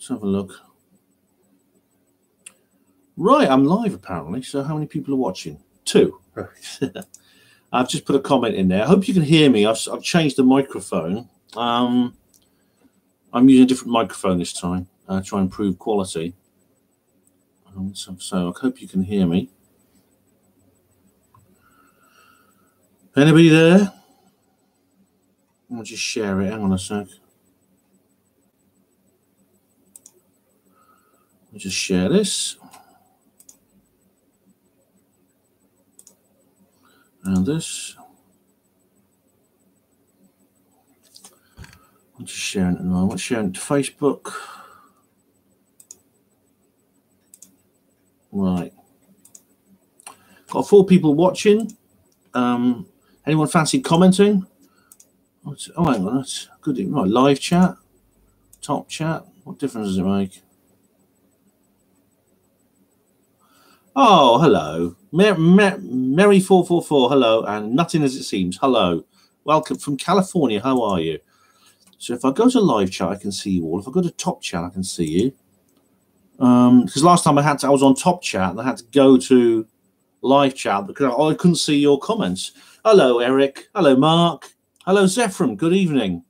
Let's have a look. Right, I'm live apparently. So how many people are watching? 2. I've just put a comment in there. I hope you can hear me. I've changed the microphone. I'm using a different microphone this time. Try and improve quality. So I hope you can hear me. Anybody there? I'll just share it. Hang on a sec. I'll just share this. And this. I'm just sharing it at the moment. Sharing it to Facebook. Right. Got 4 people watching. Anyone fancy commenting? Oh, hang on. That's good. Right. Live chat. Top chat. What difference does it make? Oh, hello. Mary444, hello. And nothing as it seems, hello. Welcome from California. How are you? So if I go to live chat, I can see you all. If I go to top chat, I can see you. Because last time I was on top chat and I had to go to live chat because I couldn't see your comments. Hello, Eric. Hello, Mark. Hello, Zephram. Good evening.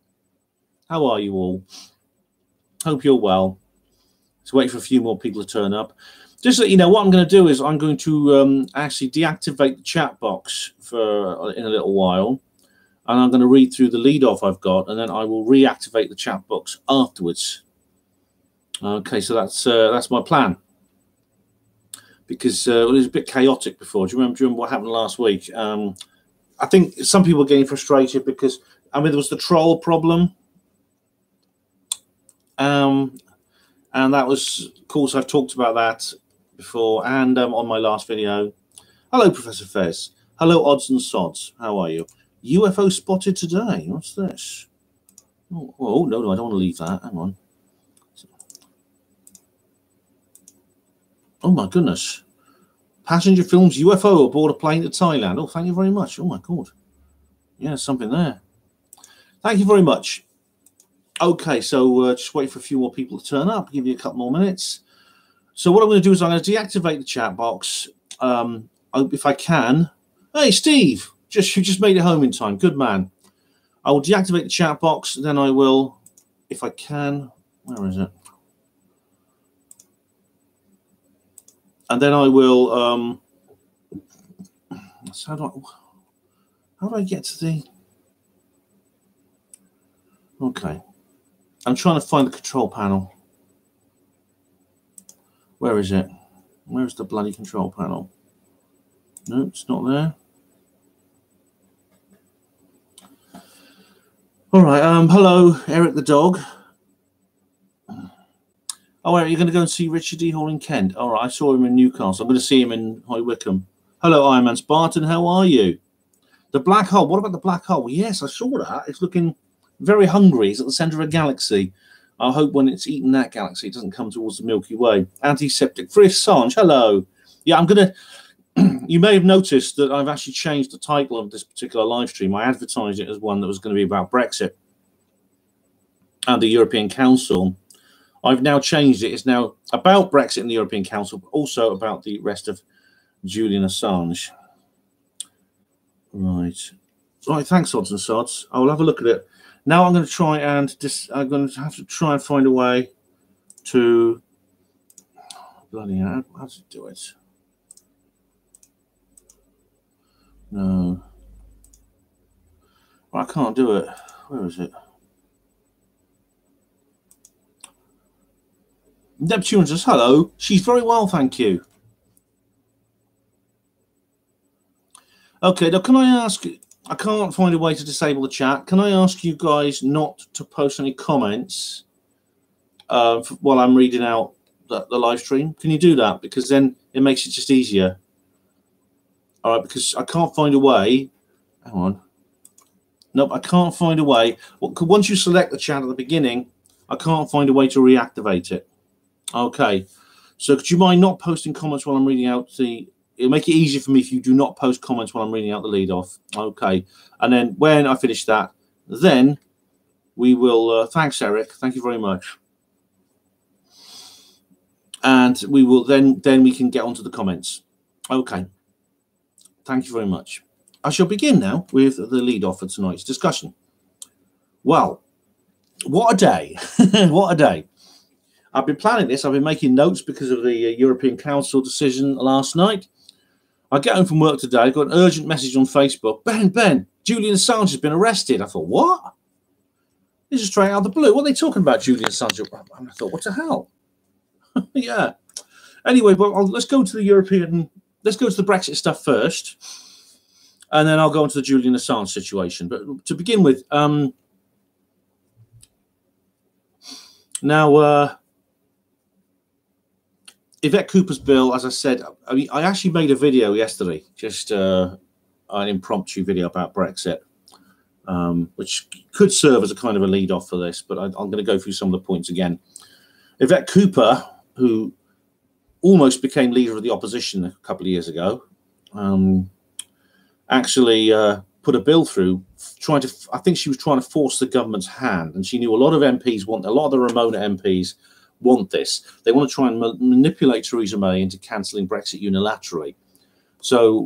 How are you all? Hope you're well. Let's wait for a few more people to turn up. Just so you know, what I'm going to do is I'm going to actually deactivate the chat box in a little while. And I'm going to read through the lead off I've got, and then I will reactivate the chat box afterwards. Okay, so that's my plan. Because it was a bit chaotic before. Do you remember what happened last week? I think some people were getting frustrated because, I mean, there was the troll problem. And that was, of course, I've talked about that before and on my last video. Hello, Professor Fez. Hello, Odds and Sods. How are you? UFO spotted today. What's this? Oh, no, I don't want to leave that. Hang on. Oh, my goodness. Passenger films UFO aboard a plane to Thailand. Oh, thank you very much. Oh, my God. Yeah, something there. Thank you very much. Okay, so just wait for a few more people to turn up. Give you a couple more minutes. So what I'm going to do is I'm going to deactivate the chat box. If I can. Hey, Steve. You just made it home in time. Good man. I will deactivate the chat box. Then I will, if I can. Where is it? And then I will. So how do I get to the? Okay. I'm trying to find the control panel. Where is it? Where's the bloody control panel? No, it's not there. All right. Hello, Eric the dog. Oh, Eric, you're going to go and see Richard D. Hall in Kent. All right. I saw him in Newcastle. I'm going to see him in High Wycombe. Hello, Iron Man Spartan. How are you? The black hole. What about the black hole? Yes, I saw that. It's looking very hungry. It's at the center of a galaxy. I hope when it's eaten that galaxy, it doesn't come towards the Milky Way. Antiseptic. Free Assange. Hello. Yeah, I'm going to. You may have noticed that I've actually changed the title of this particular live stream. I advertised it as one that was going to be about Brexit and the European Council. I've now changed it. It's now about Brexit and the European Council, but also about the rest of Julian Assange. Right. Right. Thanks, Odds and Sods. I will have a look at it. Now I'm going to try and I'm going to have to try and find a way to bloody hell, how to do it. No. Well, I can't do it. Where is it? Neptune says hello. She's very well, thank you. Okay, now can I ask, I can't find a way to disable the chat. Can I ask you guys not to post any comments while I'm reading out the live stream? Can you do that? Because then it makes it just easier. All right, because I can't find a way. Hang on. Nope, I can't find a way. Well, once you select the chat at the beginning, I can't find a way to reactivate it. Okay. So could you mind not posting comments while I'm reading out the... It'll make it easier for me if you do not post comments while I'm reading out the lead off. Okay. And then when I finish that, then we will... thanks, Eric. Thank you very much. and we will then we can get on to the comments. Okay. Thank you very much. I shall begin now with the lead off for tonight's discussion. Well, what a day. What a day. I've been planning this. I've been making notes because of the European Council decision last night. I get home from work today. I got an urgent message on Facebook. Ben, Julian Assange has been arrested. I thought, what? This is straight out of the blue. What are they talking about, Julian Assange? And I thought, what the hell? Yeah. Anyway, well, let's go to the Brexit stuff first. And then I'll go on to the Julian Assange situation. But to begin with, now, Yvette Cooper's bill, as I said, I actually made a video yesterday, just an impromptu video about Brexit, which could serve as a kind of a lead off for this, but I'm going to go through some of the points again. Yvette Cooper, who almost became leader of the opposition a couple of years ago, actually put a bill through I think she was trying to force the government's hand, and she knew a lot of MPs a lot of the Ramona MPs want this. They want to try and manipulate Theresa May into cancelling Brexit unilaterally. So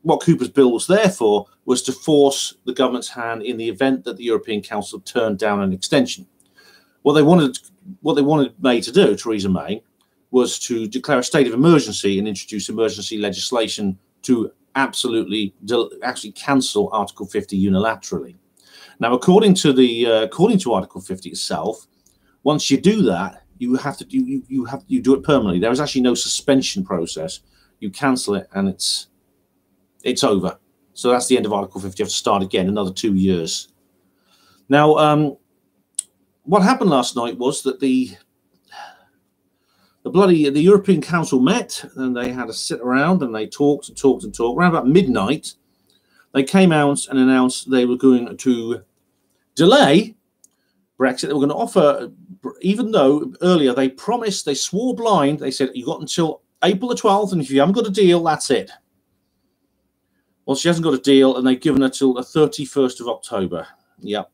what Cooper's bill was there for was to force the government's hand in the event that the European Council turned down an extension. What they wanted May to do, Theresa May, was to declare a state of emergency and introduce emergency legislation to actually cancel Article 50 unilaterally. Now, according to Article 50 itself, once you do that, you do it permanently. There is actually no suspension process. You cancel it and it's over. So that's the end of Article 50. You have to start again another 2 years. Now, what happened last night was that the European Council met, and they had to sit around and they talked. Around about midnight, they came out and announced they were going to delay Brexit. They were going to offer, even though earlier they promised, they swore blind. They said, you got until April the 12th, and if you haven't got a deal, that's it. Well, she hasn't got a deal, and they've given her till the 31st of October. Yep.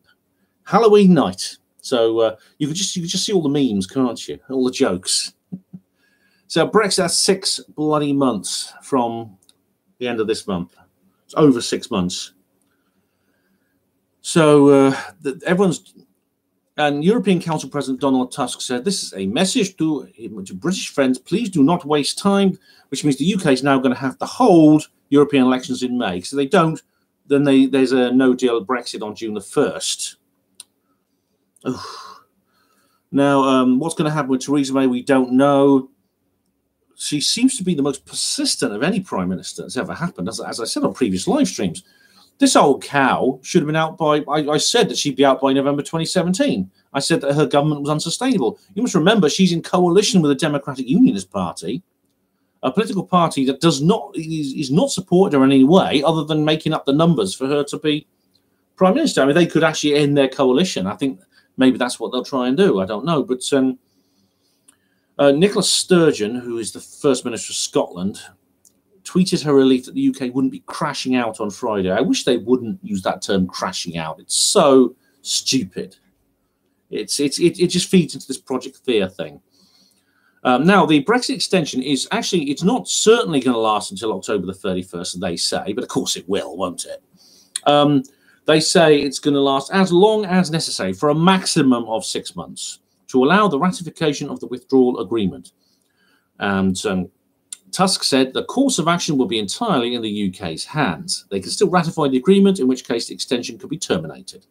Halloween night. So you could just see all the memes, can't you? All the jokes. So Brexit, that's 6 bloody months from the end of this month. It's over 6 months. So and European Council President Donald Tusk said, this is a message to British friends, please do not waste time, which means the UK is now going to have to hold European elections in May. So they don't, then there's a no-deal Brexit on June the 1st. Now, what's going to happen with Theresa May, we don't know. She seems to be the most persistent of any prime minister that's ever happened. As I said on previous live streams, this old cow should have been out by, I said that she'd be out by November 2017. I said that her government was unsustainable. You must remember she's in coalition with the Democratic Unionist Party, a political party that is not supported her in any way other than making up the numbers for her to be prime minister. I mean, they could actually end their coalition. I think maybe that's what they'll try and do. I don't know. But Nicola Sturgeon, who is the First Minister of Scotland, tweeted her relief that the UK wouldn't be crashing out on Friday. I wish they wouldn't use that term, crashing out. It's so stupid. It just feeds into this Project Fear thing. Now, the Brexit extension is actually, it's not certainly going to last until October the 31st, they say, but of course it will, won't it? They say it's going to last as long as necessary for a maximum of 6 months to allow the ratification of the withdrawal agreement. And Tusk said the course of action will be entirely in the UK's hands. They can still ratify the agreement, in which case the extension could be terminated.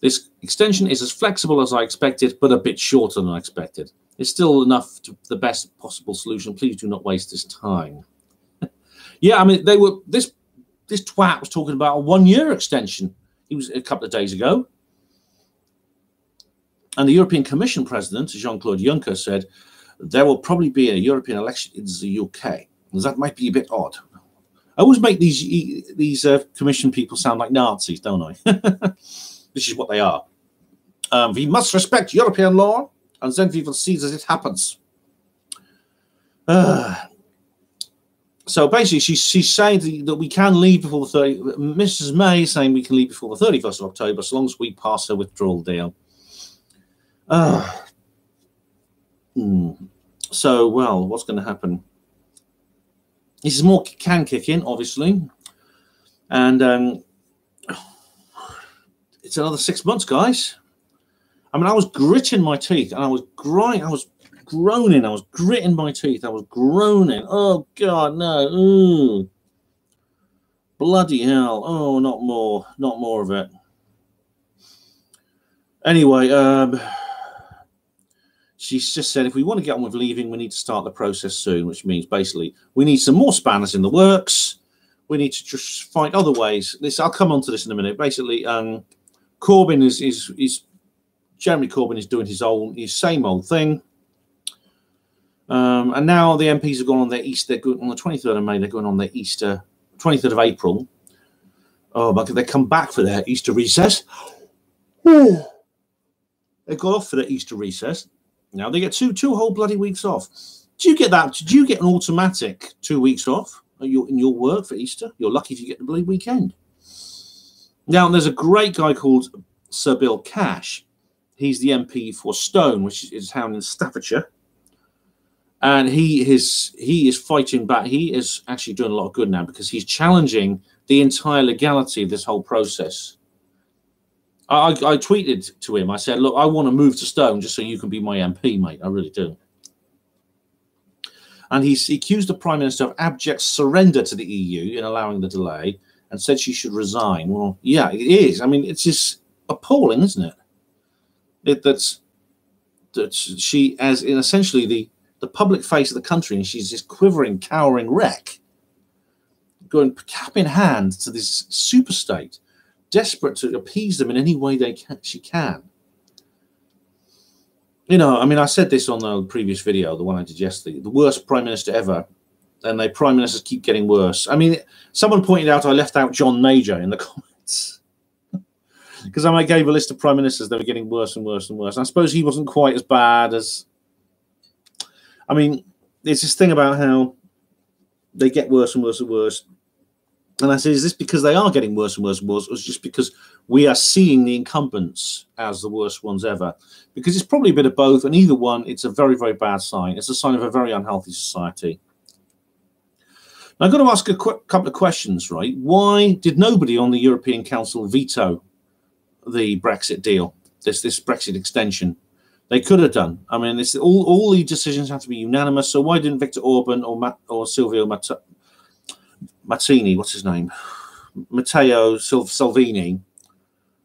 This extension is as flexible as I expected, but a bit shorter than I expected. It's still enough to the best possible solution. Please do not waste this time. Yeah, I mean, this twat was talking about a 1 year extension. He was a couple of days ago. And the European Commission President, Jean-Claude Juncker, said there will probably be a European election in the UK. That might be a bit odd. I always make these Commission people sound like Nazis, don't I? This is what they are. We must respect European law, and then we will see that it happens. So basically, she's saying that we can leave before the 30th. Mrs. May is saying we can leave before the 31st of October, as long as we pass her withdrawal deal. So, well, what's going to happen? This is more can kick in, obviously. And it's another 6 months, guys. I mean, I was gritting my teeth, and I was groaning, I was gritting my teeth, I was groaning. Oh, God, no. Ooh. Bloody hell. Oh, not more of it. Anyway, she's just said if we want to get on with leaving, we need to start the process soon, which means basically we need some more spanners in the works. We need to just find other ways. I'll come on to this in a minute. Basically, Corbyn is Jeremy Corbyn is doing his same old thing. And now the MPs have gone on their Easter. On the 23rd of May, they're going on their Easter. 23rd of April. Oh, but they come back for their Easter recess. They got off for their Easter recess. Now they get two whole bloody weeks off. Do you get that? Did you get an automatic 2 weeks off in your work for Easter? You're lucky if you get the bloody weekend. Now there's a great guy called Sir Bill Cash. He's the MP for Stone, which is a town in Staffordshire. And he is fighting back. He is actually doing a lot of good now because he's challenging the entire legality of this whole process. I tweeted to him. I said, look, I want to move to Stone just so you can be my MP, mate. I really do. And he accused the Prime Minister of abject surrender to the EU in allowing the delay and said she should resign. Well, yeah, it is. I mean, it's just appalling, isn't it? That she, as in essentially the public face of the country, and she's this quivering, cowering wreck, going cap in hand to this super state, desperate to appease them in any way she can. You know, I mean, I said this on the previous video, the one I did yesterday, the worst Prime Minister ever, and the Prime Ministers keep getting worse. I mean, someone pointed out I left out John Major in the comments because I gave a list of Prime Ministers that were getting worse and worse and worse. And I suppose he wasn't quite as bad as... I mean, there's this thing about how they get worse and worse and worse. And I say, is this because they are getting worse and worse and worse, or is it just because we are seeing the incumbents as the worst ones ever? Because it's probably a bit of both, and either one, it's a very, very bad sign. It's a sign of a very unhealthy society. Now, I've got to ask a couple of questions, right? Why did nobody on the European Council veto the Brexit deal, this Brexit extension? They could have done. I mean, it's all the decisions have to be unanimous. So why didn't Viktor Orban or Silvio Mattini, what's his name, Matteo Salvini,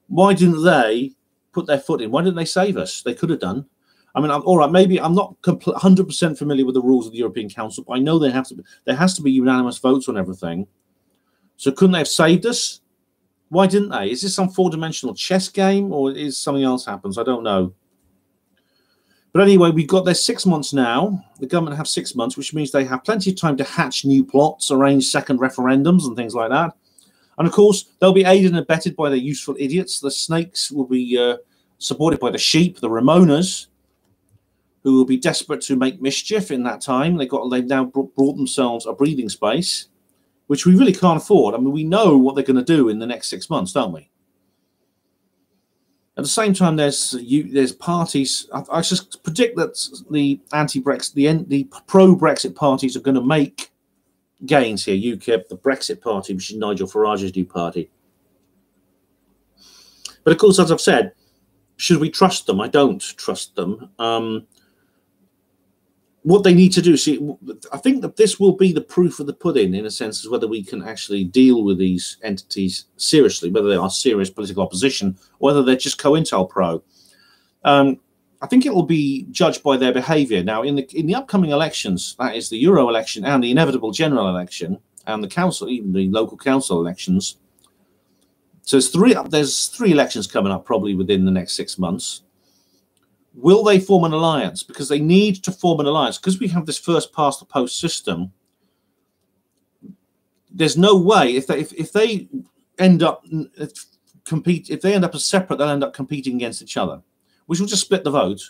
why didn't they put their foot in? Why didn't they save us? They could have done. I mean, all right, maybe I'm not 100% familiar with the rules of the European Council, but I know there has to be unanimous votes on everything. So couldn't they have saved us? Why didn't they? Is this some four-dimensional chess game, or is something else happens? I don't know. But anyway, we've got their 6 months now. The government have 6 months, which means they have plenty of time to hatch new plots, arrange second referendums and things like that. And of course, they'll be aided and abetted by the useful idiots. The snakes will be supported by the sheep, the Ramonas, who will be desperate to make mischief in that time. They've now brought themselves a breathing space, which we really can't afford. I mean, we know what they're going to do in the next 6 months, don't we? At the same time, there's parties. I just predict that the anti-Brexit, the pro-Brexit parties are going to make gains here. UKIP, the Brexit Party, which is Nigel Farage's new party. But of course, as I've said, should we trust them? I don't trust them. What they need to do, I think that this will be the proof of the pudding, in a sense, is whether we can actually deal with these entities seriously, whether they are serious political opposition, or whether they're just COINTELPRO. I think it will be judged by their behaviour. Now, in the upcoming elections, that is the Euro election and the inevitable general election, and the council, even the local council elections. So there's three elections coming up probably within the next 6 months. Will they form an alliance? Because they need to form an alliance. Because we have this first past the post system, there's no way if they end up as separate, they'll end up competing against each other, which will just split the vote.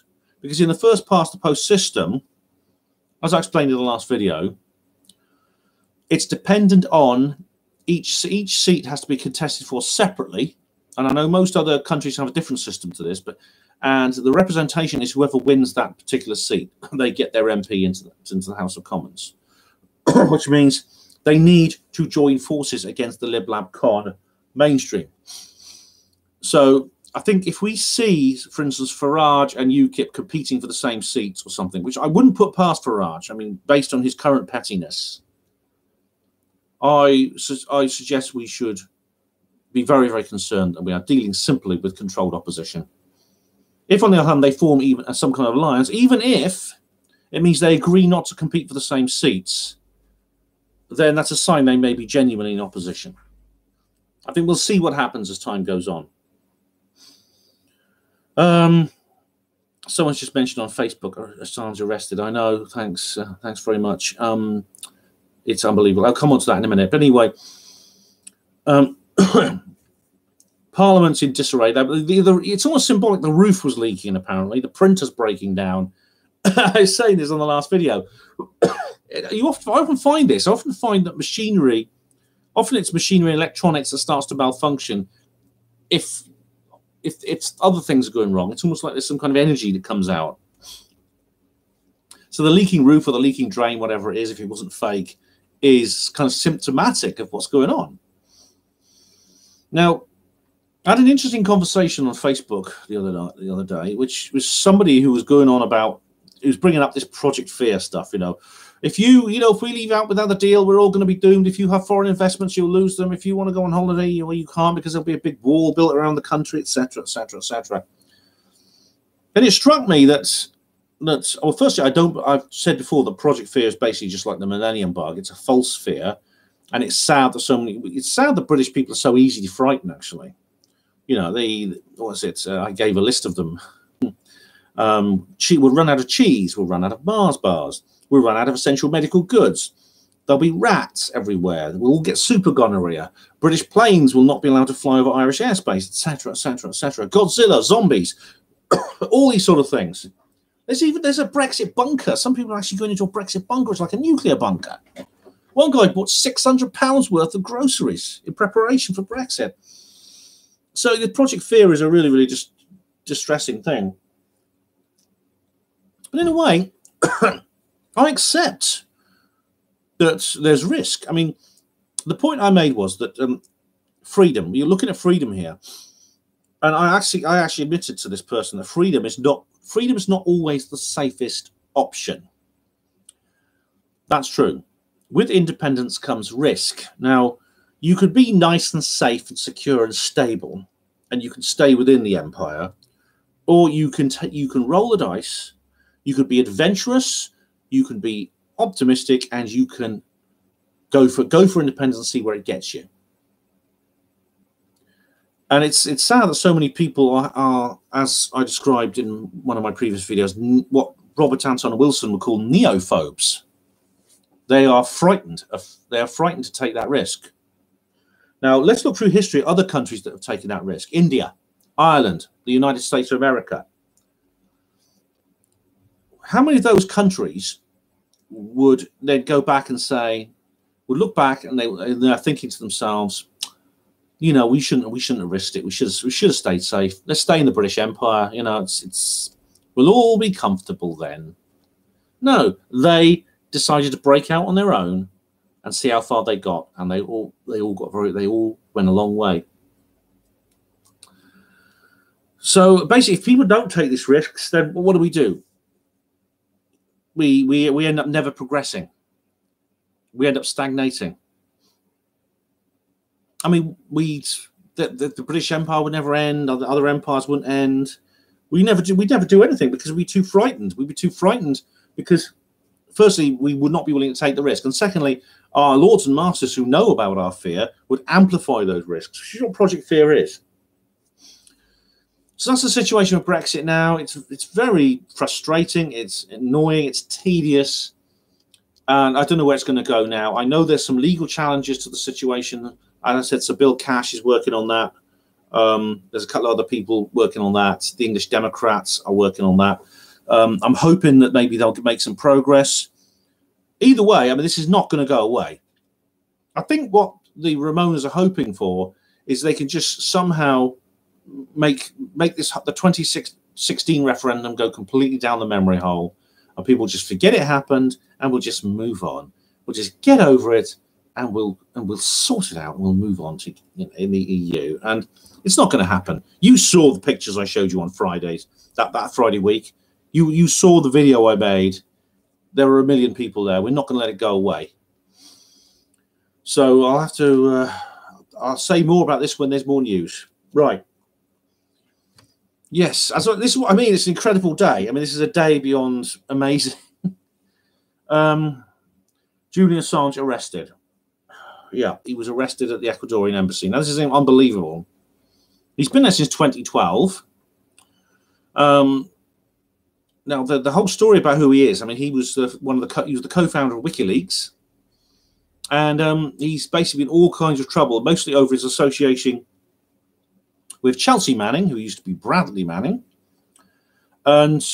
Because in the first past the post system, as I explained in the last video, it's dependent on each seat has to be contested for separately. And I know most other countries have a different system to this, but and the representation is whoever wins that particular seat. They get their MP into the House of Commons, which means they need to join forces against the Lib Lab Con mainstream. So I think if we see, for instance, Farage and UKIP competing for the same seats or something, which I wouldn't put past Farage, I mean, based on his current pettiness, I suggest we should be very, very concerned that we are dealing simply with controlled opposition. If, on the other hand, they form even some kind of alliance, even if it means they agree not to compete for the same seats, then that's a sign they may be genuinely in opposition. I think we'll see what happens as time goes on. Someone's just mentioned on Facebook, Assange arrested. I know, thanks very much. It's unbelievable. I'll come on to that in a minute. But anyway, Parliament's in disarray. It's almost symbolic. The roof was leaking, apparently. The printer's breaking down. I was saying this on the last video. I often find this. I often find that machinery, often it's machinery and electronics that starts to malfunction if other things are going wrong. It's almost like there's some kind of energy that comes out. So the leaking roof or the leaking drain, whatever it is, if it wasn't fake, is kind of symptomatic of what's going on. Now, I had an interesting conversation on Facebook the other day, which was somebody who was going on about, who's bringing up this Project Fear stuff. If if we leave out without the deal, we're all going to be doomed. If you have foreign investments, you'll lose them. If you want to go on holiday, you can't because there'll be a big wall built around the country, etc., etc., etc. And it struck me that well, firstly, I've said before that Project Fear is basically just like the Millennium Bug. It's a false fear, and it's sad that it's sad that British people are so easy to frighten. Actually, I gave a list of them. We'll run out of cheese. We'll run out of Mars bars. We'll run out of essential medical goods. There'll be rats everywhere. We'll all get super gonorrhea. British planes will not be allowed to fly over Irish airspace, etc., etc., etc. Godzilla, zombies, all these sort of things. There's a Brexit bunker. Some people are actually going into a Brexit bunker. It's like a nuclear bunker. One guy bought £600 worth of groceries in preparation for Brexit. So the Project Fear is a really, really just distressing thing. But in a way, I accept that there's risk. I mean, the point I made was that freedom, you're looking at freedom here. And I actually admitted to this person that freedom is not always the safest option. That's true. With independence comes risk. Now, you could be nice and safe and secure and stable, and you can stay within the empire, or you can roll the dice. You could be adventurous, you can be optimistic, and you can go for independence and see where it gets you. And it's sad that so many people are, as I described in one of my previous videos, what Robert Anton Wilson would call neophobes. They are frightened. They are frightened to take that risk. Now, let's look through history of other countries that have taken that risk. India, Ireland, the United States of America. How many of those countries would then go back and say, would look back and they're thinking to themselves, we shouldn't have risked it. We should have stayed safe. Let's stay in the British Empire. We'll all be comfortable then. No, they decided to break out on their own and see how far they got, and they all went a long way. So basically, if people don't take these risks, then what do? We end up never progressing. We end up stagnating. I mean, the British Empire would never end. Other empires wouldn't end. We'd never do anything because we'd be too frightened. We'd be too frightened because, firstly, we would not be willing to take the risk, and secondly, our lords and masters who know about our fear would amplify those risks. Which is what Project Fear is. So that's the situation with Brexit now. It's very frustrating. It's annoying. It's tedious. And I don't know where it's going to go now. I know there's some legal challenges to the situation. As I said, Sir Bill Cash is working on that. There's a couple of other people working on that. The English Democrats are working on that. I'm hoping that maybe they'll make some progress. Either way, I mean, this is not going to go away. I think what the Ramonas are hoping for is they can just somehow make this the 26th 16 referendum go completely down the memory hole, and people just forget it happened, and we'll just move on. We'll just get over it, and we'll sort it out, and we'll move on to in the EU. And it's not going to happen. You saw the pictures I showed you on Fridays, that Friday week. You saw the video I made. There were 1 million people there. We're not going to let it go away. So I'll have to. I'll say more about this when there's more news. Right. Yes. This is what I mean. It's an incredible day. I mean, this is a day beyond amazing. Julian Assange arrested. Yeah, he was arrested at the Ecuadorian embassy. Now, this is unbelievable. He's been there since 2012. Now, the whole story about who he is, I mean, he was he was the co-founder of WikiLeaks. And he's basically in all kinds of trouble, mostly over his association with Chelsea Manning, who used to be Bradley Manning. And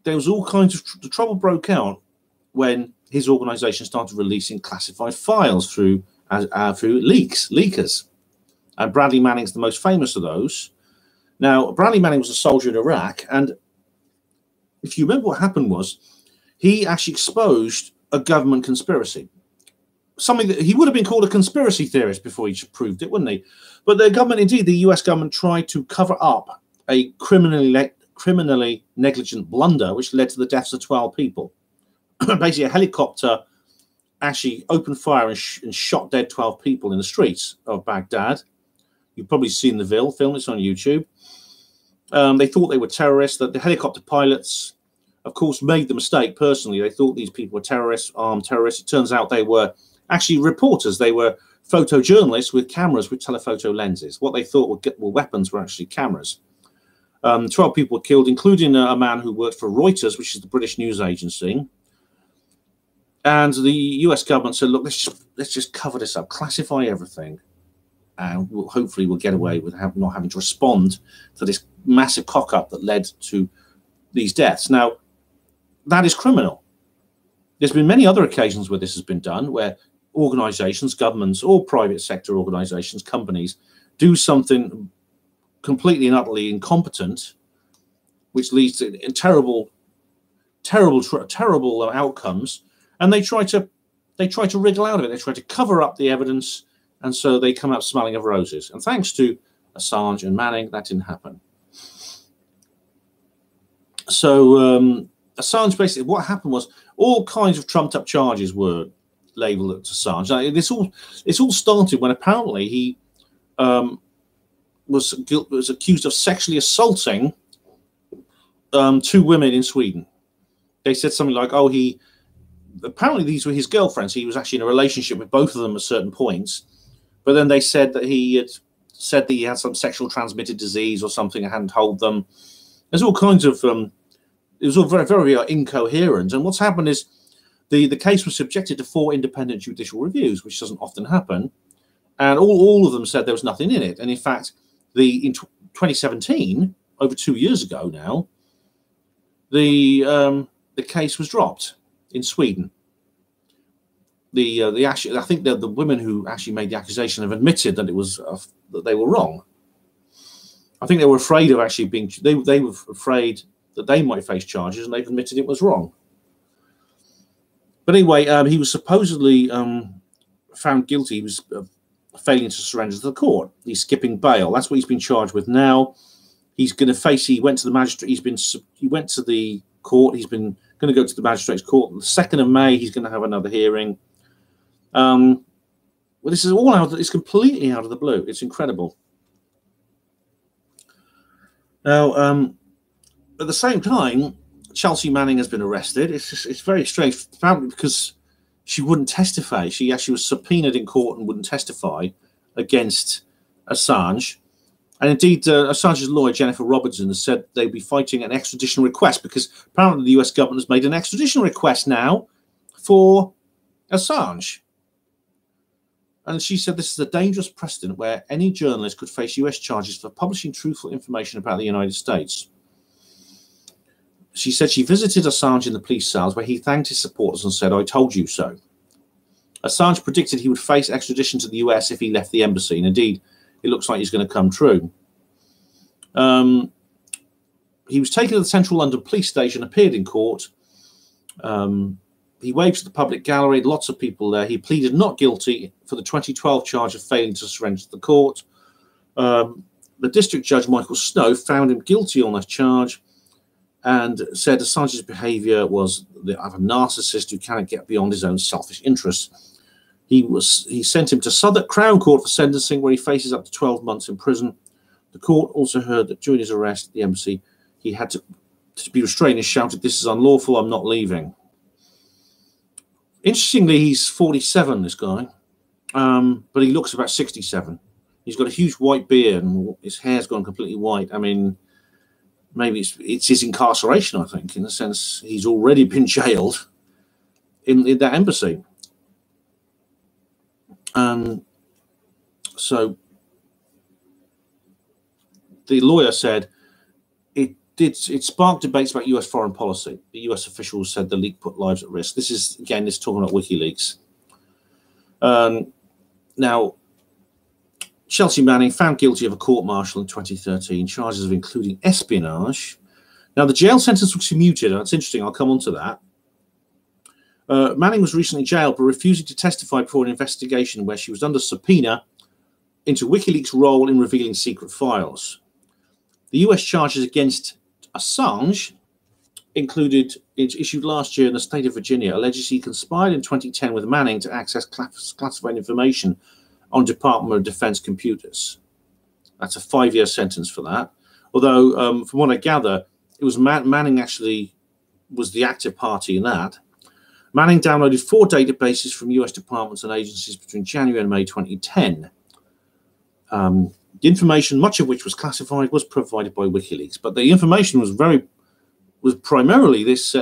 there was all kinds of the trouble broke out when his organization started releasing classified files through leakers. And Bradley Manning's the most famous of those. Now, Bradley Manning was a soldier in Iraq, and if you remember what happened was he actually exposed a government conspiracy. Something that he would have been called a conspiracy theorist before he proved it, wouldn't he? But the government, indeed, the US government tried to cover up a criminally negligent blunder which led to the deaths of 12 people. Basically, a helicopter actually opened fire and shot dead 12 people in the streets of Baghdad. You've probably seen the film. It's on YouTube. They thought they were terrorists. That the helicopter pilots, of course, made the mistake personally. They thought these people were terrorists, armed terrorists. It turns out they were actually reporters. They were photojournalists with cameras with telephoto lenses. What they thought were weapons were actually cameras. 12 people were killed, including a man who worked for Reuters, which is the British news agency. And the US government said, look, let's just cover this up, classify everything. And hopefully we'll get away with not having to respond to this massive cock-up that led to these deaths. Now, that is criminal. There's been many other occasions where this has been done, where organizations, governments, or private sector organizations, companies, do something completely and utterly incompetent, which leads to terrible outcomes, and they try to wriggle out of it. They try to cover up the evidence, and so they come out smelling of roses. And thanks to Assange and Manning, that didn't happen. So Assange, basically, what happened was all kinds of trumped-up charges were labelled to Assange. Now, this all started when apparently he was accused of sexually assaulting 2 women in Sweden. They said something like, "Oh, apparently these were his girlfriends. He was actually in a relationship with both of them at certain points." But then they said that he had some sexual transmitted disease or something and hadn't told them. There's all kinds of it was all very, very incoherent. And what's happened is the case was subjected to 4 independent judicial reviews, which doesn't often happen. And all of them said there was nothing in it. And in fact, in 2017, over 2 years ago now, the case was dropped in Sweden. I think the women who actually made the accusation have admitted that it was that they were wrong. I think they were afraid of actually being. They were afraid that they might face charges, and they've admitted it was wrong. But anyway, he was supposedly found guilty. He was failing to surrender to the court. He's skipping bail. That's what he's been charged with now. He's going to face. He went to the magistrate. He went to the court. He's been going to go to the magistrate's court. The 2nd of May, he's going to have another hearing. Well, this is all out. It's completely out of the blue. It's incredible. Now, at the same time, Chelsea Manning has been arrested. It's very strange, because she wouldn't testify. She actually was subpoenaed in court and wouldn't testify against Assange. And indeed, Assange's lawyer, Jennifer Robertson, has said they'd be fighting an extradition request, because apparently the US government has made an extradition request now for Assange. And she said this is a dangerous precedent where any journalist could face US charges for publishing truthful information about the United States. She said she visited Assange in the police cells, where he thanked his supporters and said, "I told you so." Assange predicted he would face extradition to the US if he left the embassy, and indeed, it looks like he's going to come true. he was taken to the Central London Police Station, appeared in court. He waved to the public gallery, lots of people there. He pleaded not guilty for the 2012 charge of failing to surrender to the court. The district judge, Michael Snow, found him guilty on that charge and said Assange's behaviour was that of a narcissist who cannot get beyond his own selfish interests. He sent him to Southwark Crown Court for sentencing, where he faces up to 12 months in prison. The court also heard that during his arrest at the embassy, he had to be restrained and shouted, "This is unlawful, I'm not leaving." Interestingly, he's 47, this guy, but he looks about 67. He's got a huge white beard and his hair's gone completely white. I mean, maybe it's his incarceration, I think, in the sense he's already been jailed in that embassy. So the lawyer said it sparked debates about US foreign policy. The US officials said the leak put lives at risk. This is, again, this is talking about WikiLeaks. Now, Chelsea Manning found guilty of a court-martial in 2013, charges of including espionage. Now, the jail sentence was commuted, and that's interesting. I'll come on to that. Manning was recently jailed for refusing to testify before an investigation where she was under subpoena into WikiLeaks' role in revealing secret files. The US charges against Assange issued last year in the state of Virginia, alleges he conspired in 2010 with Manning to access classified information on Department of Defense computers. That's a 5-year sentence for that. Although, from what I gather, it was Manning actually was the active party in that. Manning downloaded 4 databases from US departments and agencies between January and May 2010. The information, much of which was classified, was provided by WikiLeaks, but the information was primarily this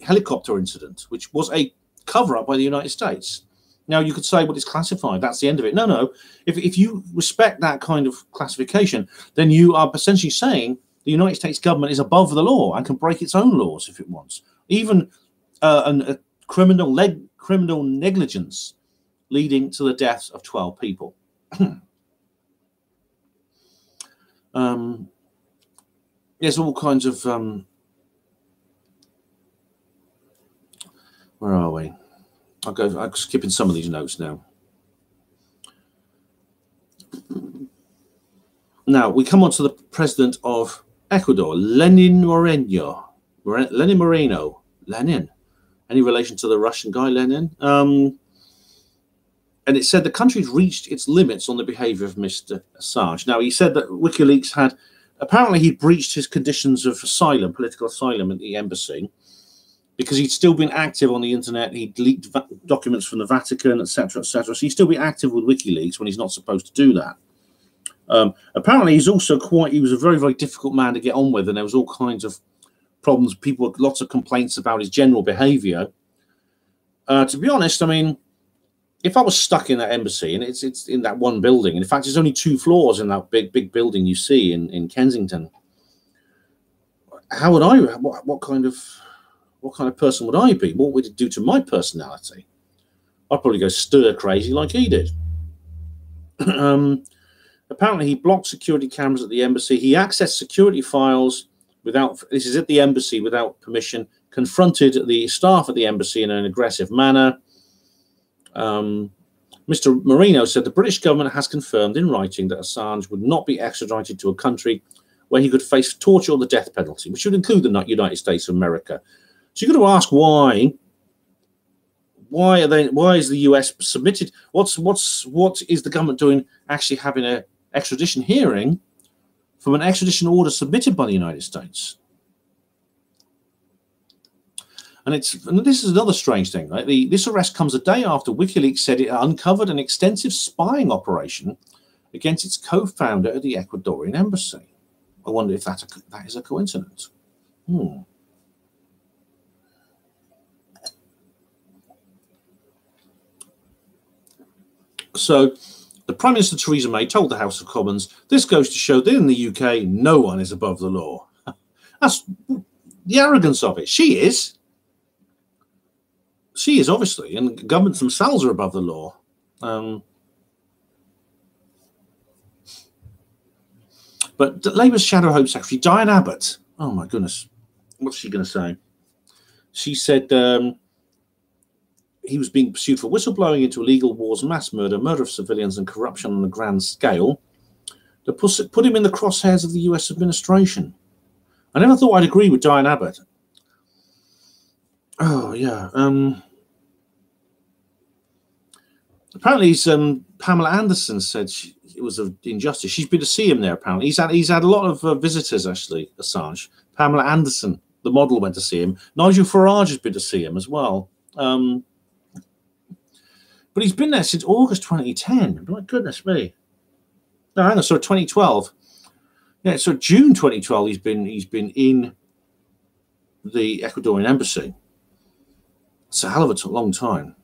helicopter incident, which was a cover-up by the United States. Now, you could say, well, it's classified. That's the end of it. No. If you respect that kind of classification, then you are essentially saying the United States government is above the law and can break its own laws if it wants. Even a criminal negligence leading to the deaths of 12 people. There's all kinds of where are we? I'm skipping some of these notes now. Now we come on to the president of Ecuador, Lenin Moreno. Lenin. Any relation to the Russian guy, Lenin? And it said the country's reached its limits on the behavior of Mr. Assange. Now, he said that WikiLeaks had, apparently he breached his conditions of asylum, political asylum at the embassy, because he'd still been active on the internet. He'd leaked documents from the Vatican, etc., etc. So he'd still be active with WikiLeaks when he's not supposed to do that. Apparently, he was a very, very difficult man to get on with, and there was all kinds of problems. People, lots of complaints about his general behavior. To be honest, I mean, if I was stuck in that embassy, and it's in that one building, in fact, there's only 2 floors in that big building you see in Kensington. How would I? What kind of person would I be? What would it do to my personality? I'd probably go stir crazy like he did. Apparently, he blocked security cameras at the embassy. He accessed security files this is at the embassy without permission, confronted the staff at the embassy in an aggressive manner. Mr. Moreno said the British government has confirmed in writing that Assange would not be extradited to a country where he could face torture or the death penalty, which would include the United States of America. So you've got to ask why is the US submitted? What is the government doing actually having an extradition hearing from an extradition order submitted by the United States? And this is another strange thing, right? This arrest comes a day after WikiLeaks said it uncovered an extensive spying operation against its co-founder at the Ecuadorian embassy. I wonder if that is a coincidence. So the Prime Minister Theresa May told the House of Commons, this goes to show that in the UK, no one is above the law. That's the arrogance of it. She is. She is, obviously, and governments themselves are above the law. But Labour's Shadow Home Secretary, Diane Abbott, Oh my goodness, what's she going to say? She said he was being pursued for whistleblowing into illegal wars, mass murder, murder of civilians, and corruption on a grand scale. That put him in the crosshairs of the US administration. I never thought I'd agree with Diane Abbott. Oh yeah. Apparently, Pamela Anderson said it was an injustice. She's been to see him there. Apparently, he's had a lot of visitors. Actually, Assange. Pamela Anderson, the model, went to see him. Nigel Farage has been to see him as well. But he's been there since August 2010. My goodness me. No, hang on. So 2012. Yeah, so June 2012. He's been in the Ecuadorian embassy. It's a hell of a long time.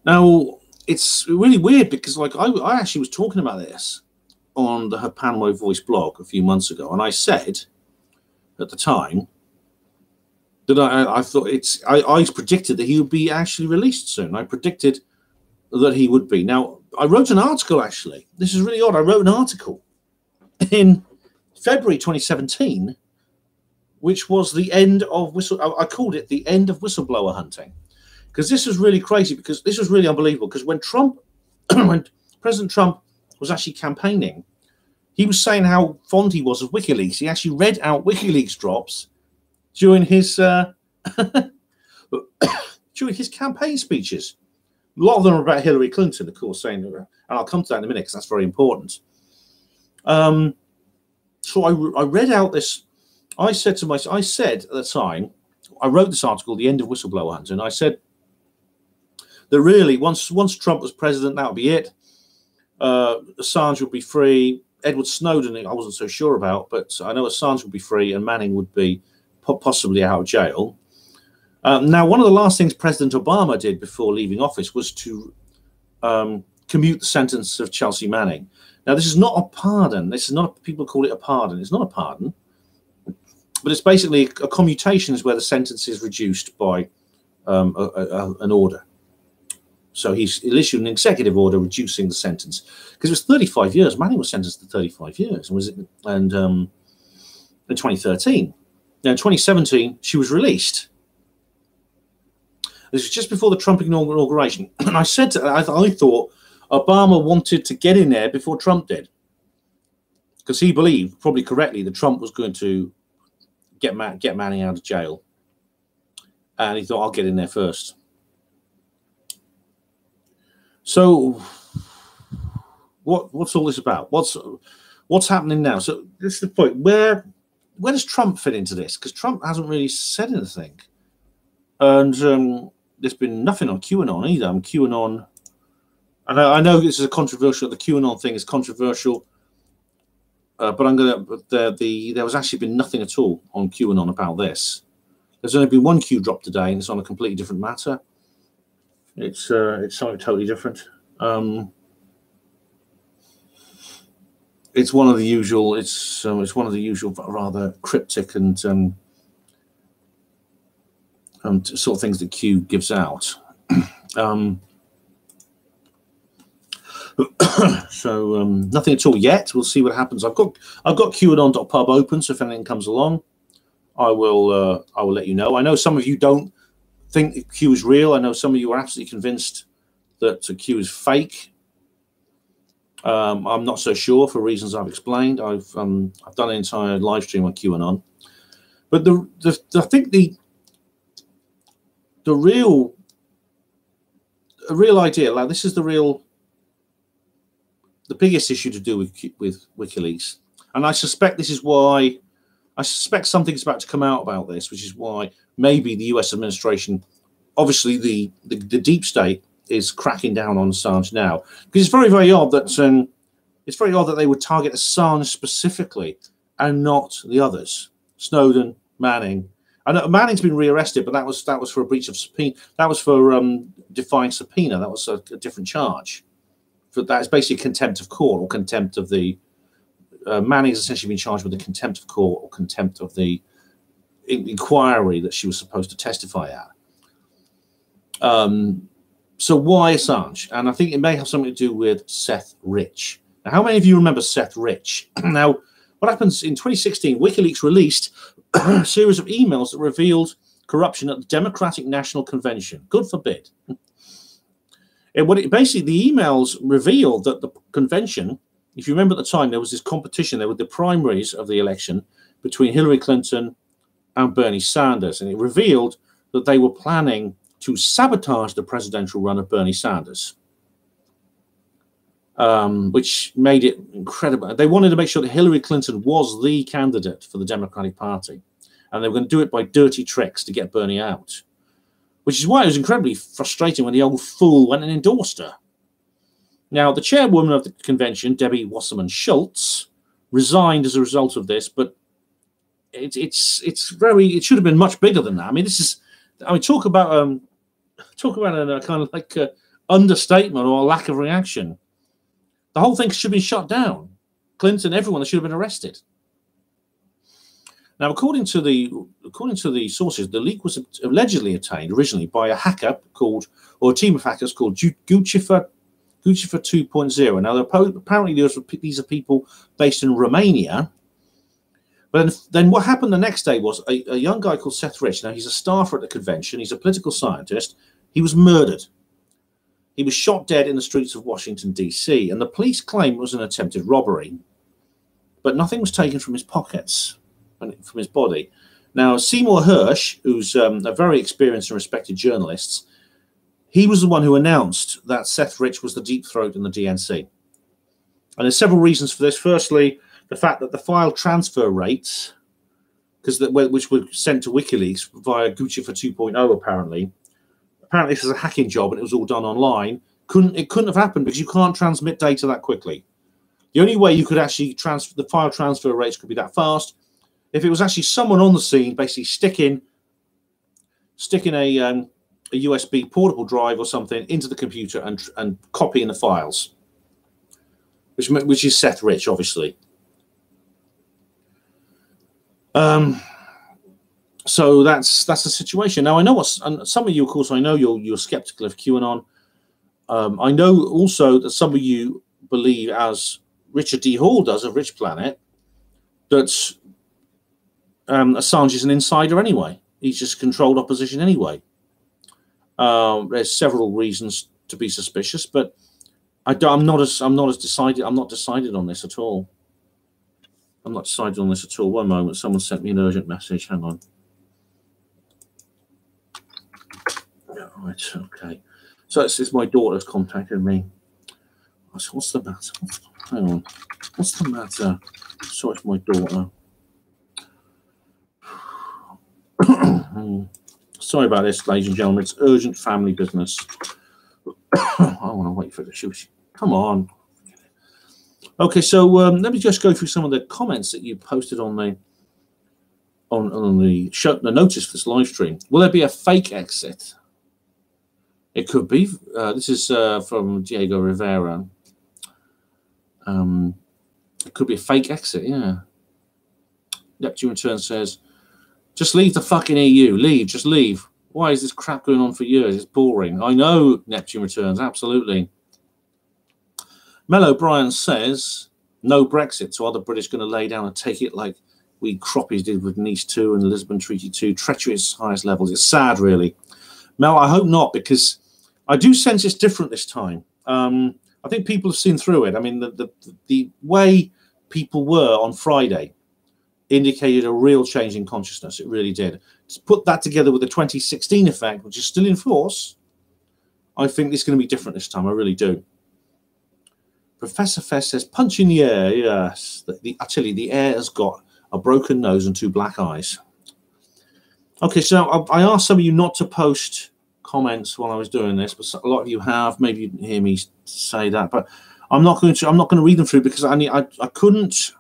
Now, it's really weird because, like, I actually was talking about this on the Her Panamo Voice blog a few months ago, and I said at the time that I thought I predicted that he would be actually released soon. I predicted that he would be. Now, I wrote an article, actually. This is really odd. I wrote an article in February 2017, which was the end of I called it the end of whistleblower hunting. Because this was really crazy, because this was really unbelievable. Because when when President Trump was actually campaigning, he was saying how fond he was of WikiLeaks. He actually read out WikiLeaks drops during his during his campaign speeches. A lot of them are about Hillary Clinton, of course, saying, and I'll come to that in a minute because that's very important. So I read out this. I said at the time, I wrote this article, The End of Whistleblower Hunting, and I said that really, once Trump was president, that would be it. Assange would be free. Edward Snowden, I wasn't so sure about, but I know Assange would be free and Manning would be possibly out of jail. Now, one of the last things President Obama did before leaving office was to commute the sentence of Chelsea Manning. Now, this is not a pardon. This is not, people call it a pardon. It's not a pardon, but it's basically a commutation is where the sentence is reduced by an order. So he'll issue an executive order reducing the sentence, because it was 35 years. Manning was sentenced to 35 years, and in 2013. Now, in 2017, she was released. This was just before the Trump inauguration, and I said I thought Obama wanted to get in there before Trump did, because he believed, probably correctly, that Trump was going to get Manning out of jail, and he thought, I'll get in there first. So, what's all this about? What's happening now? So this is the point. Where does Trump fit into this? Because Trump hasn't really said anything, and there's been nothing on QAnon either. QAnon, and I know this is a controversial. The QAnon thing is controversial, but there was actually been nothing at all on QAnon about this. There's only been one Q drop today, and it's on a completely different matter. It's something totally different. It's one of the usual. It's one of the usual rather cryptic and sort of things that Q gives out. So nothing at all yet. We'll see what happens. I've got QAnon.pub open, so if anything comes along, I will let you know. I know some of you don't think Q is real. I know some of you are absolutely convinced that Q is fake. I'm not so sure for reasons I've explained. I've done an entire live stream on QAnon, but I think the real idea, like this is the biggest issue to do with WikiLeaks, and I suspect this is why. I suspect something's about to come out about this, which is why maybe the US administration, obviously the deep state, is cracking down on Assange now. Because it's very, very odd that they would target Assange specifically and not the others. Snowden, Manning. I know Manning's been rearrested, but that was for a breach of subpoena. That was for defying subpoena. That was a different charge. That is basically contempt of court or contempt of the. Manning has essentially been charged with the contempt of court or contempt of the inquiry that she was supposed to testify at. So why Assange? And I think it may have something to do with Seth Rich. Now, how many of you remember Seth Rich? Now, What happens in 2016, WikiLeaks released a series of emails that revealed corruption at the Democratic National Convention. God forbid. Basically, the emails revealed that the convention, if you remember at the time, there was this competition. There were the primaries of the election between Hillary Clinton and Bernie Sanders. And it revealed that they were planning to sabotage the presidential run of Bernie Sanders, which made it incredible. They wanted to make sure that Hillary Clinton was the candidate for the Democratic Party. And they were going to do it by dirty tricks to get Bernie out, which is why it was incredibly frustrating when the old fool went and endorsed her. Now, the chairwoman of the convention, Debbie Wasserman Schultz, resigned as a result of this, but it should have been much bigger than that. I mean, talk about a kind of like understatement or a lack of reaction. The whole thing should have been shut down. Clinton, everyone, should have been arrested. Now, according to the sources, the leak was allegedly obtained originally by a team of hackers called Guccifer 2.0. Now, apparently these are people based in Romania. But then what happened the next day was a young guy called Seth Rich. Now, he's a staffer at the convention. He's a political scientist. He was murdered. He was shot dead in the streets of Washington, D.C., and the police claim it was an attempted robbery. But nothing was taken from his pockets, from his body. Now, Seymour Hersh, who's a very experienced and respected journalist, he was the one who announced that Seth Rich was the deep throat in the DNC. And there's several reasons for this. Firstly, the fact that the file transfer rates, which were sent to WikiLeaks via Guccifer 2.0, apparently this is a hacking job and it was all done online. It couldn't have happened because you can't transmit data that quickly. The only way you could actually the file transfer rates could be that fast if it was actually someone on the scene basically sticking a USB portable drive or something into the computer and copying the files, which is Seth Rich, obviously. So that's the situation. Now, I know some of you, of course, I know you're skeptical of QAnon. I know also that some of you believe, as Richard D. Hall does of Rich Planet, that Assange is an insider anyway. He's just controlled opposition anyway. There's several reasons to be suspicious, but I'm not decided on this at all. I'm not decided on this at all. One moment, someone sent me an urgent message. Hang on. Right, okay. So it's my daughter's contacted me. What's the matter? Hang on. What's the matter? Sorry, it's my daughter. Sorry about this, ladies and gentlemen. It's urgent family business. I want to wait for the shoot. Come on. Okay, so let me just go through some of the comments that you posted on the the notice for this live stream. Will there be a fake exit? It could be. This is from Diego Rivera. It could be a fake exit, yeah. Neptune Return says, just leave the fucking EU. Leave, just leave. Why is this crap going on for years? It's boring. I know, Neptune Returns, absolutely. Mel O'Brien says, no Brexit. So are the British going to lay down and take it like we crappies did with Nice 2 and the Lisbon Treaty 2? Treachery at its highest levels. It's sad, really. Mel, I hope not, because I do sense it's different this time. I think people have seen through it. I mean, the way people were on Friday indicated a real change in consciousness. It really did. To put that together with the 2016 effect, which is still in force, I think it's going to be different this time. I really do. Professor Fest says, punch in the air. Yes. I tell you, the air has got a broken nose and 2 black eyes. Okay, so I asked some of you not to post comments while I was doing this, but a lot of you have. Maybe you didn't hear me say that, but I'm not going to read them through because I couldn't.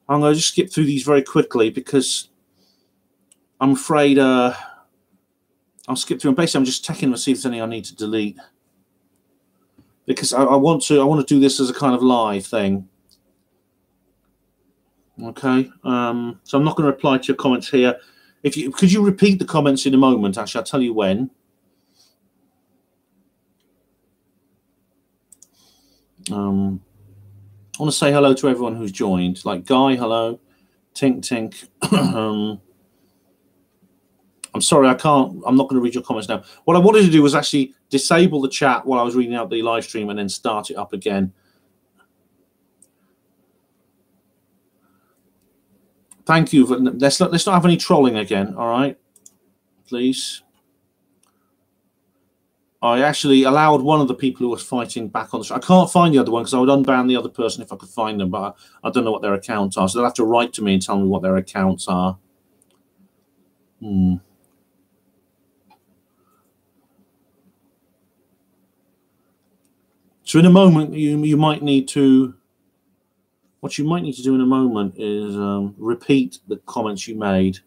I'm going to just skip through these very quickly because I'm afraid I'll skip through them. Basically, I'm just checking to see if there's any I need to delete because I want to do this as a kind of live thing. Okay, so I'm not going to reply to your comments here. Could you repeat the comments in a moment? Actually, I'll tell you when. I want to say hello to everyone who's joined. Like Guy, hello. Tink Tink. I'm sorry, I'm not going to read your comments now. What I wanted to do was actually disable the chat while I was reading out the live stream and then start it up again. Thank you. Let's not have any trolling again, all right? Please. I actually allowed one of the people who was fighting back on the show. I can't find the other one because I would unban the other person if I could find them, but I don't know what their accounts are. So they'll have to write to me and tell me what their accounts are. So in a moment, you might need to... What you might need to do in a moment is repeat the comments you made.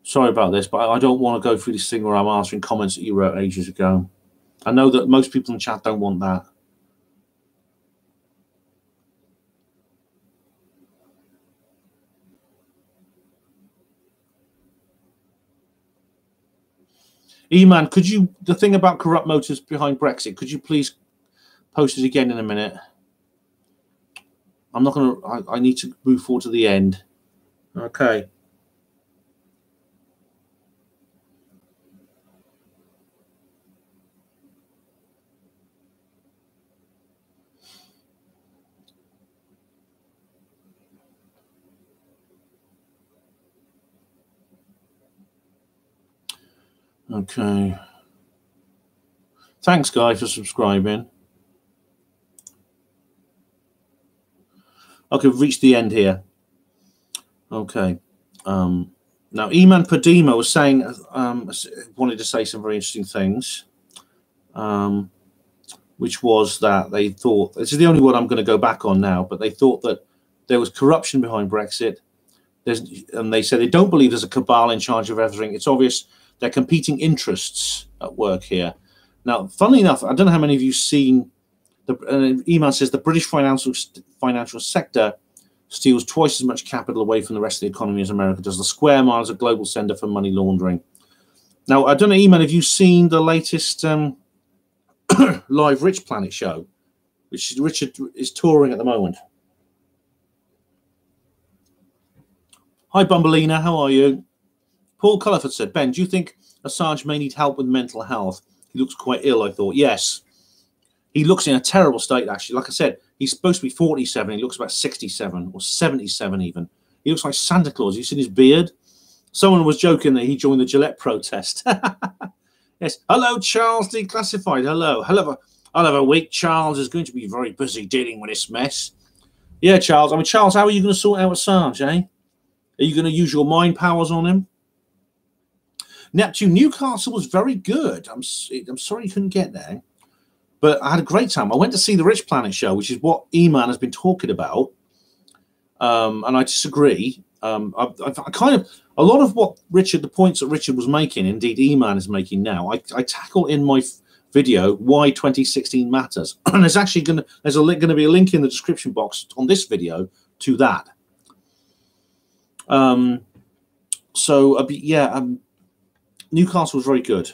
Sorry about this, but I don't want to go through this thing where I'm answering comments that you wrote ages ago. I know that most people in the chat don't want that. E-Man, could you, the thing about corrupt motives behind Brexit, could you please post it again in a minute? I'm not going to, I need to move forward to the end. Okay. Okay. Thanks, Guy, for subscribing. Okay, we've reached the end here. Okay. Now, Eman Padima was saying, wanted to say some very interesting things, which was that they thought, this is the only one I'm going to go back on now, but they thought that there was corruption behind Brexit. And they said they don't believe there's a cabal in charge of everything. It's obvious they're competing interests at work here. Now, funnily enough, I don't know how many of you have seen, Eman says the British financial sector steals twice as much capital away from the rest of the economy as America does. The square mile is a global center for money laundering. Now, I don't know, Eman, have you seen the latest live Rich Planet show, which Richard is touring at the moment? Hi, Bumbleina, how are you? Paul Culliford said, Ben, do you think Assange may need help with mental health? He looks quite ill, I thought. Yes. He looks in a terrible state, actually. Like I said, he's supposed to be 47. He looks about 67 or 77 even. He looks like Santa Claus. You seen his beard? Someone was joking that he joined the Gillette protest. Yes. Hello, Charles Declassified. Hello. I'll have a week. Charles is going to be very busy dealing with this mess. Yeah, Charles. I mean, Charles, how are you going to sort out Assange, eh? Are you going to use your mind powers on him? Neptune, Newcastle was very good. I'm sorry you couldn't get there. But I had a great time. I went to see the Rich Planet show, which is what E-Man has been talking about. And I disagree. I kind of, a lot of what the points that Richard was making, indeed E-Man is making now, I tackle in my video why 2016 matters. And there's actually going to be a link in the description box on this video to that. Newcastle was very good.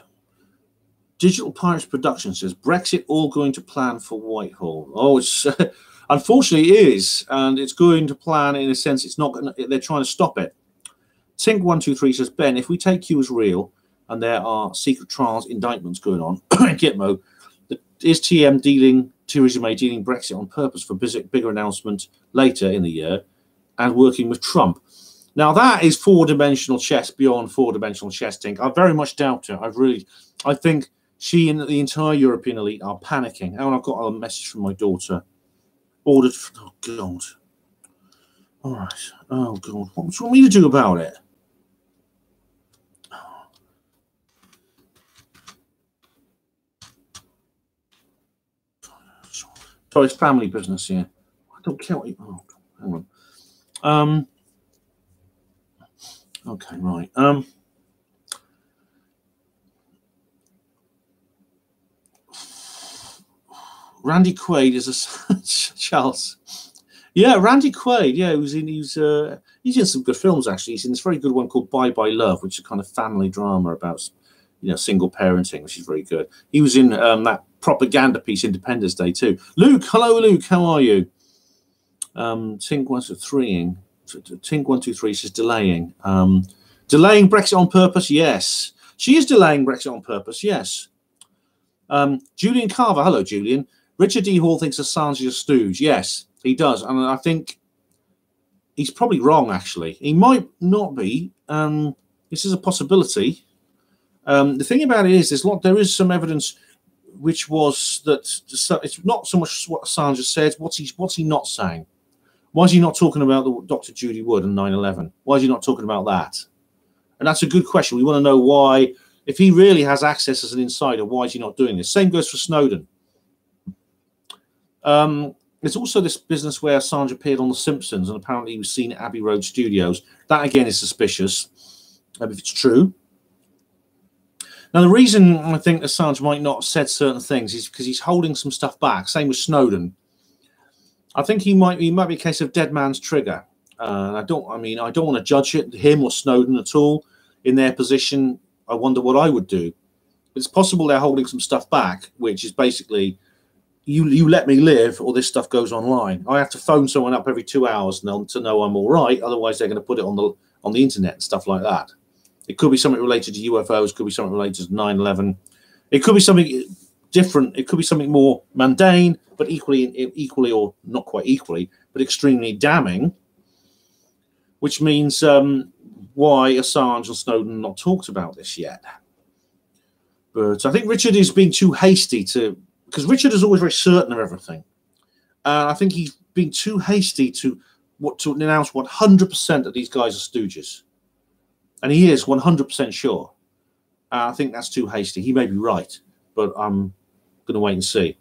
Digital Pirates Production says Brexit all going to plan for Whitehall. Oh, it's unfortunately it is, and it's going to plan in a sense. It's not going to, they're trying to stop it. Tink123 says, Ben, if we take you as real and there are secret trials, indictments going on in Gitmo, is Theresa May dealing Brexit on purpose for bigger announcement later in the year and working with Trump? Now, that is four-dimensional chess beyond four-dimensional chess, Tink. I very much doubt it. I think she and the entire European elite are panicking. Oh, and I've got a message from my daughter. Ordered. Oh, God. All right. Oh, God. What do you want me to do about it? So it's family business here. I don't care what you... Oh, hang on. Okay, right. Randy Quaid is a Charles. Yeah, Randy Quaid. Yeah, he's in some good films actually. He's in this very good one called Bye Bye Love, which is a kind of family drama about single parenting, which is very good. He was in that propaganda piece Independence Day too. Luke, hello, Luke. How are you? Tink123 Tink123 says delaying. Delaying Brexit on purpose, yes. She is delaying Brexit on purpose, yes. Julian Carver, hello, Julian. Richard D. Hall thinks Assange is a stooge. Yes, he does. And I think he's probably wrong, actually. He might not be. This is a possibility. The thing about it is, there is some evidence which was that it's not so much what Assange has said. What's he not saying? Why is he not talking about the Dr. Judy Wood and 9/11? Why is he not talking about that? And that's a good question. We want to know why. If he really has access as an insider, why is he not doing this? Same goes for Snowden. There's also this business where Assange appeared on The Simpsons and apparently he was seen at Abbey Road Studios. That, again, is suspicious, if it's true. Now, the reason I think Assange might not have said certain things is because he's holding some stuff back. Same with Snowden. I think he might be a case of dead man's trigger. I don't want to judge him or Snowden at all. In their position, I wonder what I would do. It's possible they're holding some stuff back, which is basically, you let me live or this stuff goes online. I have to phone someone up every 2 hours to know I'm all right. Otherwise, they're going to put it on the internet and stuff like that. It could be something related to UFOs. Could be something related to 9/11. It could be something different. It could be something more mundane, but equally or not quite equally, but extremely damning. Which means why Assange and Snowden not talked about this yet. But I think Richard is being too hasty because Richard is always very certain of everything. I think he's been too hasty to announce 100% that these guys are stooges. And he is 100% sure. I think that's too hasty. He may be right, but I'm going to wait and see.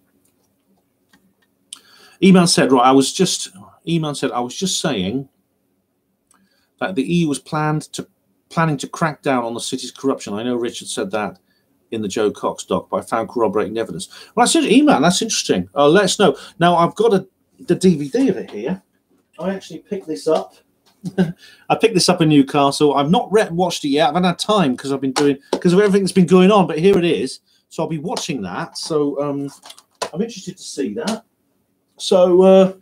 Eman said, right, I was just saying that the EU was planning to crack down on the city's corruption. I know Richard said that in the Joe Cox doc, but I found corroborating evidence. Well, that's Eman. That's interesting. Let us know. Now, I've got the DVD of it here. I actually picked this up. I picked this up in Newcastle. I've not watched it yet. I haven't had time because of everything that's been going on. But here it is. So I'll be watching that. So I'm interested to see that. So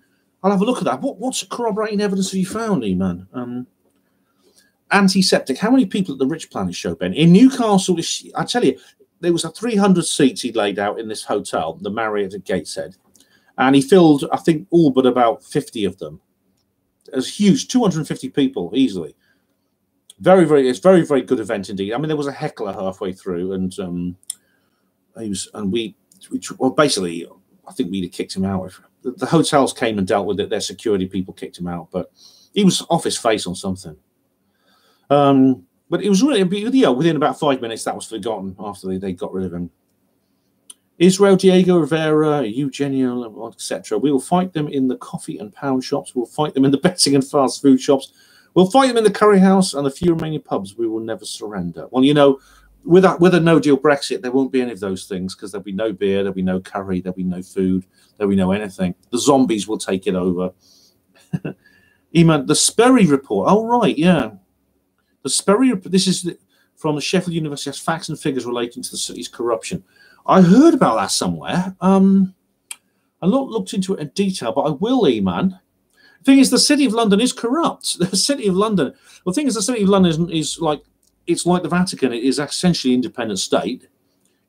I'll have a look at that. What's corroborating evidence have you found, Eman? Antiseptic. How many people at the Rich Planet show, Ben? In Newcastle, I tell you, there was 300 seats he laid out in this hotel, the Marriott at Gateshead, and he filled, I think, all but about 50 of them. It was huge, 250 people easily. It's very, very good event indeed. I mean, there was a heckler halfway through, and basically, I think we'd have kicked him out if the hotels came and dealt with it. Their security people kicked him out, but he was off his face on something. But it was really, within about 5 minutes, that was forgotten after they got rid of him. Israel, Diego Rivera, Eugenio, etc. We will fight them in the coffee and pound shops. We'll fight them in the betting and fast food shops. We'll fight them in the curry house and the few remaining pubs. We will never surrender. Well, with a no-deal Brexit, there won't be any of those things because there'll be no beer, there'll be no curry, there'll be no food, there'll be no anything. The zombies will take it over. Eman, the Sperry report. Oh, right, yeah. The Sperry report. This is from the Sheffield University. Has facts and figures relating to the city's corruption. I heard about that somewhere. I'm not looked into it in detail, but I will, Eman. The thing is, the City of London is corrupt. The City of London. The thing is, the City of London is like the Vatican. It is essentially an independent state.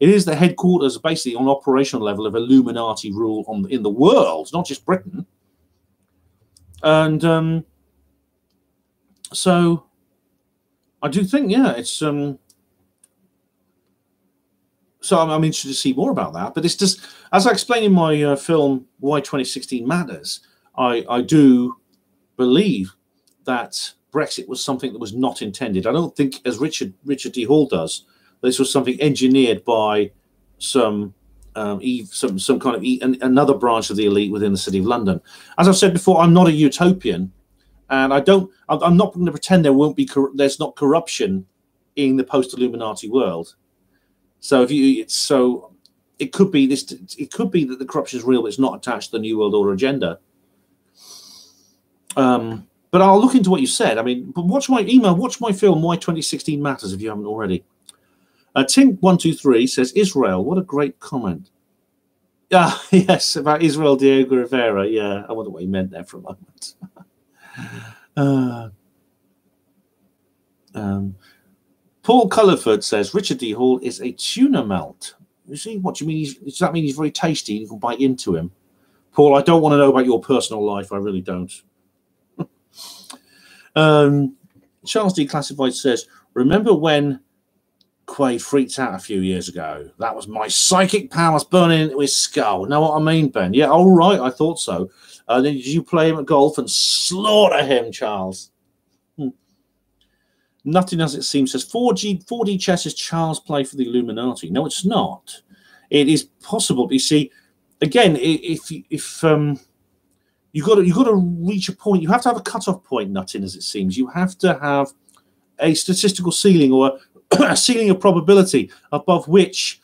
It is the headquarters, basically, on operational level of Illuminati rule in the world, not just Britain. And so I do think, yeah, it's. So I'm interested to see more about that. But it's just, as I explained in my film, Why 2016 Matters, I do believe that Brexit was something that was not intended. I don't think, as Richard D. Hall does, this was something engineered by some kind of another branch of the elite within the City of London. As I've said before, I'm not a utopian, and I'm not going to pretend there's not corruption in the post-Illuminati world. So it could be that the corruption is real, but it's not attached to the New World Order agenda. But I'll look into what you said. I mean, but watch my film, Why 2016 Matters, if you haven't already. Tink123 says, Israel, what a great comment. Yeah, yes, about Israel Diego Rivera. Yeah, I wonder what he meant there for a moment. Paul Culliford says Richard D. Hall is a tuna melt. You see, what do you mean? Does that mean he's very tasty and you can bite into him? Paul, I don't want to know about your personal life. I really don't. Charles D. Classified says, remember when Quaid freaked out a few years ago? That was my psychic powers burning into his skull. Know what I mean, Ben? Yeah, all right, I thought so. Then did you play him at golf and slaughter him, Charles? Nothing as it seems says 4D chess is child's play for the Illuminati. No, it's not. It is possible. You see, again, if you've got to reach a point, you have to have a cutoff point. Nothing as it seems. You have to have a statistical ceiling or a ceiling of probability above which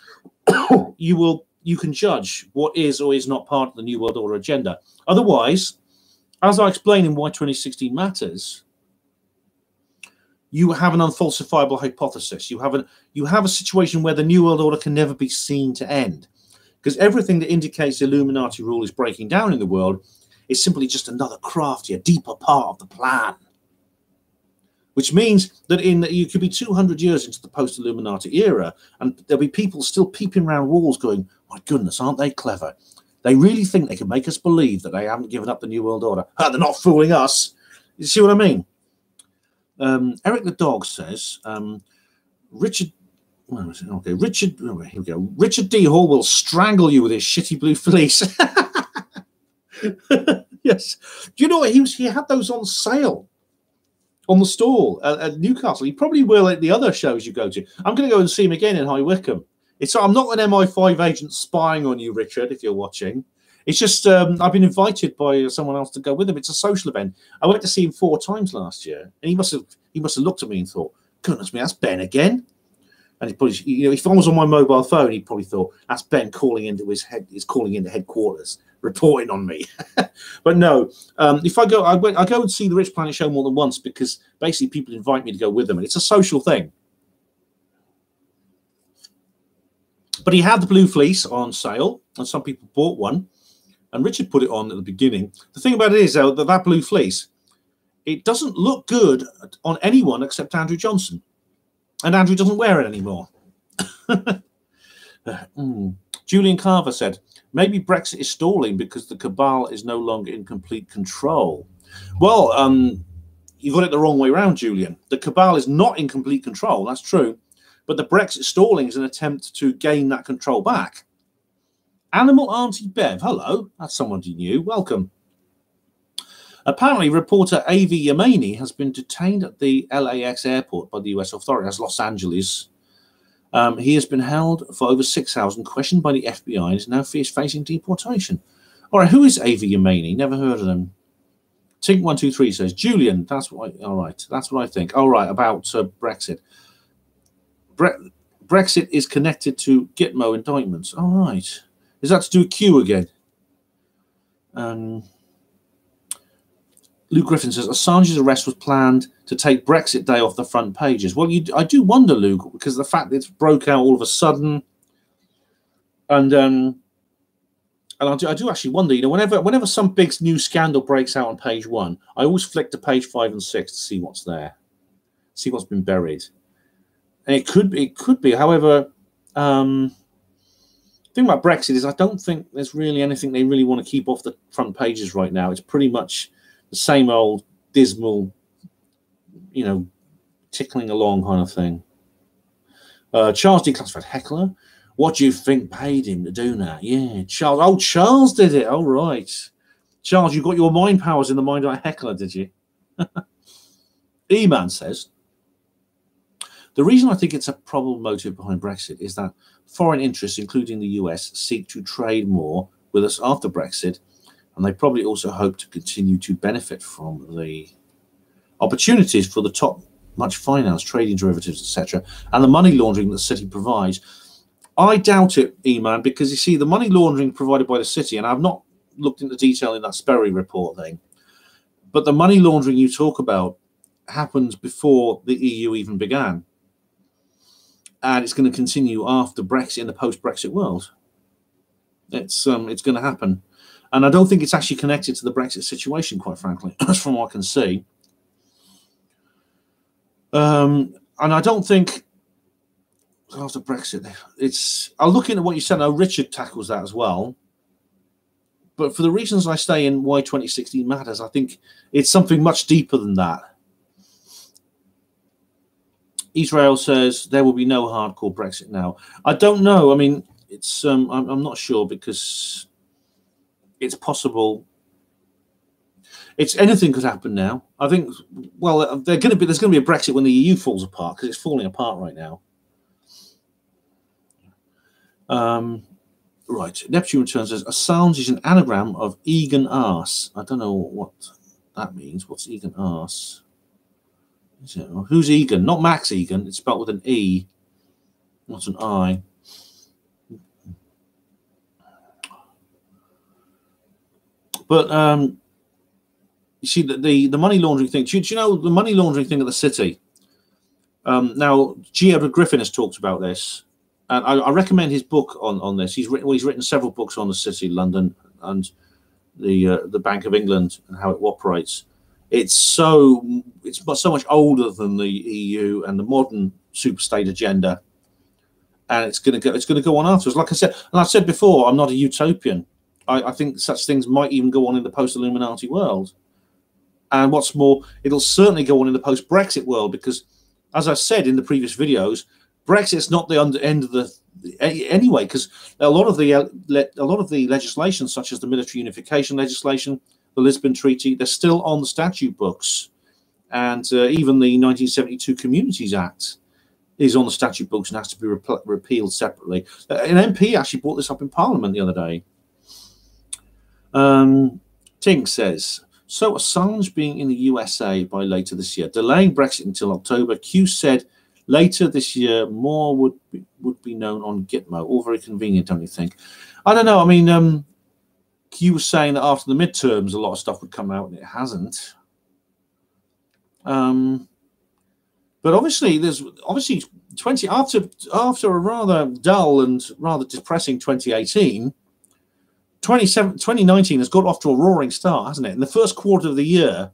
you can judge what is or is not part of the New World Order agenda. Otherwise, as I explained in Why 2016 Matters, you have an unfalsifiable hypothesis. You have a situation where the New World Order can never be seen to end, because everything that indicates the Illuminati rule is breaking down in the world is simply just another craftier, deeper part of the plan. Which means that you could be 200 years into the post-Illuminati era, and there'll be people still peeping around walls going, my goodness, aren't they clever? They really think they can make us believe that they haven't given up the New World Order. They're not fooling us. You see what I mean? Eric the dog says, Richard D. Hall will strangle you with his shitty blue fleece. Yes. Do you know what? He had those on sale on the stall at Newcastle. He probably will at the other shows you go to. I'm going to go and see him again in High Wycombe. I'm not an MI5 agent spying on you, Richard, if you're watching. It's just I've been invited by someone else to go with him. It's a social event. I went to see him 4 times last year, and he must have looked at me and thought, "Goodness me, that's Ben again." And he probably, if I was on my mobile phone, he probably thought that's Ben calling into headquarters, reporting on me. But no, if I go and see the Rich Planet show more than once because basically people invite me to go with them, and it's a social thing. But he had the blue fleece on sale, and some people bought one. And Richard put it on at the beginning. The thing about it is, though, that blue fleece, it doesn't look good on anyone except Andrew Johnson. And Andrew doesn't wear it anymore. Julian Carver said, maybe Brexit is stalling because the cabal is no longer in complete control. Well, you got it the wrong way around, Julian. The cabal is not in complete control. That's true. But the Brexit stalling is an attempt to gain that control back. Animal Auntie Bev, hello, that's someone you knew, welcome. Apparently, reporter A.V. Yemeni has been detained at the LAX airport by the US authorities. That's Los Angeles. He has been held for over 6 hours and questioned by the FBI and is now facing deportation. All right, who is A.V. Yemeni? Never heard of them. Tink123 says, Julian, that's what I think. All right, about Brexit. Brexit is connected to Gitmo indictments. All right. Is that to do with Q again? Luke Griffin says Assange's arrest was planned to take Brexit Day off the front pages. Well, I do wonder, Luke, because of the fact that it's broke out all of a sudden, and I do actually wonder. Whenever some big new scandal breaks out on page 1, I always flick to page 5 and 6 to see what's there, see what's been buried, and it could be. However, the thing about Brexit is I don't think there's really anything they really want to keep off the front pages right now. It's pretty much the same old dismal, tickling along kind of thing. Charles declassified heckler. What do you think paid him to do that? Yeah, Charles. Oh, Charles did it. All right. Charles, you got your mind powers in the mind of a heckler, did you? E-Man says, the reason I think it's a probable motive behind Brexit is that foreign interests, including the US, seek to trade more with us after Brexit, and they probably also hope to continue to benefit from the opportunities for the top-much finance, trading derivatives, etc., and the money laundering that the city provides. I doubt it, E-Man, because you see, the money laundering provided by the city, and I've not looked into detail in that Sperry report thing, but the money laundering you talk about happened before the EU even began. And it's going to continue after Brexit in the post-Brexit world. It's going to happen. And I don't think it's actually connected to the Brexit situation, quite frankly, from what I can see. And I don't think after Brexit, I'm looking at what you said. Now, Richard tackles that as well. But for the reasons I say in why 2016 matters, I think it's something much deeper than that. Israel says there will be no hardcore Brexit now. I don't know. I mean, it's I'm not sure, because it's possible. Anything could happen now. I think. Well, there's going to be a Brexit when the EU falls apart, because it's falling apart right now. Right. Neptune returns says Assange is an anagram of Egan arse. I don't know what that means. What's Egan arse? Who's Egan? Not Max Egan. It's spelled with an E, not an I. But you see, the money laundering thing. Do you know the money laundering thing at the city? Now, G. Edward Griffin has talked about this, and I recommend his book on this. He's written several books on the city, London, and the Bank of England and how it operates. It's so much older than the EU and the modern superstate agenda, and it's going to go on afterwards. Like I said, and I've said before, I'm not a utopian. I think such things might even go on in the post-Illuminati world, and what's more, it'll certainly go on in the post-Brexit world, because, as I said in the previous videos, Brexit's not the end of the anyway, because a lot of the legislation, such as the military unification legislation, the Lisbon Treaty, they're still on the statute books, and even the 1972 Communities Act is on the statute books and has to be repealed separately. An MP actually brought this up in Parliament the other day. Tink says, so Assange being in the USA by later this year, delaying Brexit until October. Q said later this year more would be known on Gitmo. All very convenient, don't you think? I don't know. I mean, Q was saying that after the midterms a lot of stuff would come out, and it hasn't. But obviously there's 20 after a rather dull and rather depressing 2018. 2019 has got off to a roaring start, hasn't it? In the first quarter of the year,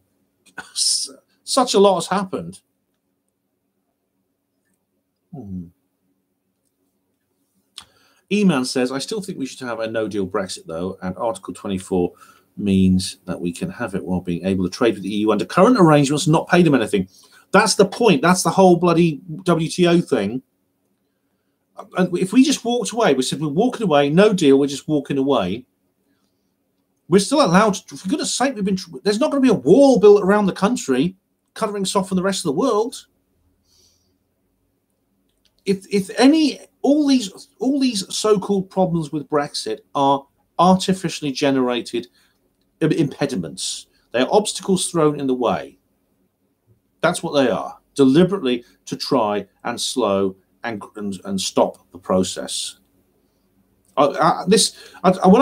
such a lot has happened. E-Man says, I still think we should have a no-deal Brexit, though, and Article 24 means that we can have it while being able to trade with the EU under current arrangements and not pay them anything. That's the point. That's the whole bloody WTO thing. And if we just walked away, we said we're walking away, no deal, we're just walking away, we're still allowed to, for goodness sake, there's not going to be a wall built around the country cutting us off from the rest of the world. All these so-called problems with Brexit are artificially generated impediments. They are obstacles thrown in the way. That's what they are, deliberately to try and slow and stop the process. When I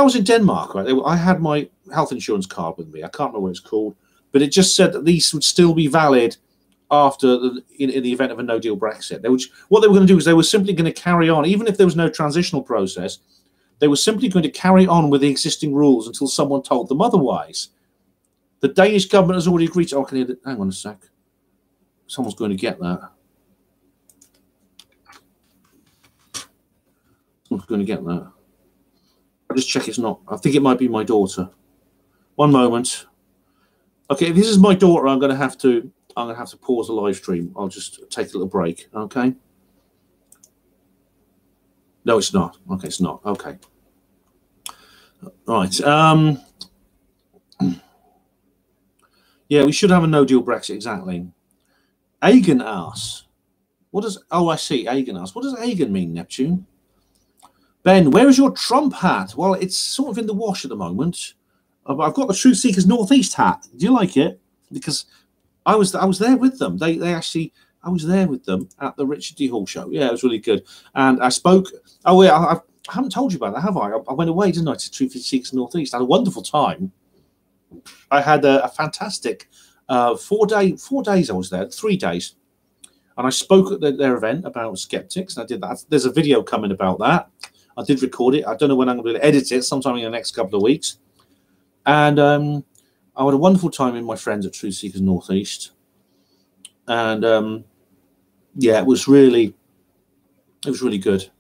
was in Denmark, right, I had my health insurance card with me. I can't remember what it's called, but it just said that these would still be valid after in the event of a no-deal Brexit. What they were going to do is they were simply going to carry on, even if there was no transitional process. They were simply going to carry on with the existing rules until someone told them otherwise. The Danish government has already agreed to. Oh, hang on a sec. Someone's going to get that. Someone's going to get that. I'll just check it's not. I think it might be my daughter. One moment. Okay, if this is my daughter, I'm going to have to pause the live stream. I'll just take a little break. Okay. No, it's not. Okay, it's not. Okay. Right. Yeah, we should have a no-deal Brexit. Exactly. Agan asks, what does? Oh, I see. Agan asks, what does Agan mean, Neptune? Ben, where is your Trump hat? Well, it's sort of in the wash at the moment. I've got the Truth Seekers Northeast hat. Do you like it? Because I was there with them. I was there with them at the Richard D. Hall show. Yeah, it was really good. And I spoke. Oh yeah, I haven't told you about that, have I? I went away, didn't I, to Truth Seekers Northeast? I had a wonderful time. I had a fantastic 4 days. I was there, 3 days, and I spoke at their event about skeptics. And I did that. There's a video coming about that. I did record it. I don't know when I'm going to edit it, sometime in the next couple of weeks. And I had a wonderful time with my friends at Truth Seekers Northeast. And yeah, it was really good.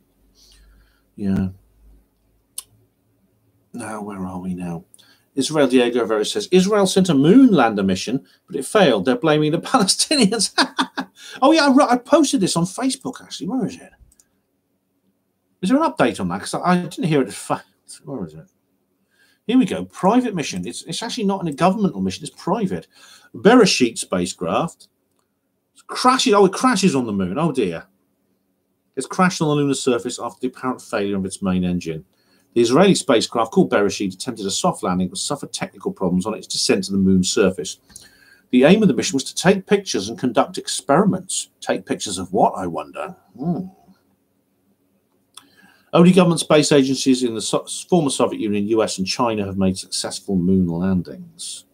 Yeah. Now, where are we now? Israel Diego Vera says, Israel sent a moon lander mission, but it failed. They're blaming the Palestinians. Oh, yeah, I posted this on Facebook, actually. Where is it? Is there an update on that? Because I didn't hear it failed. Where is it? Here we go. Private mission. It's actually not a governmental mission. It's private. Bereshit spacecraft. Crashes. Oh, it crashes on the moon. Oh, dear. It's crashed on the lunar surface after the apparent failure of its main engine. The Israeli spacecraft called Bereshit attempted a soft landing but suffered technical problems on its descent to the moon's surface. The aim of the mission was to take pictures and conduct experiments. Take pictures of what, I wonder? Only government space agencies in the former Soviet Union, US and China have made successful moon landings.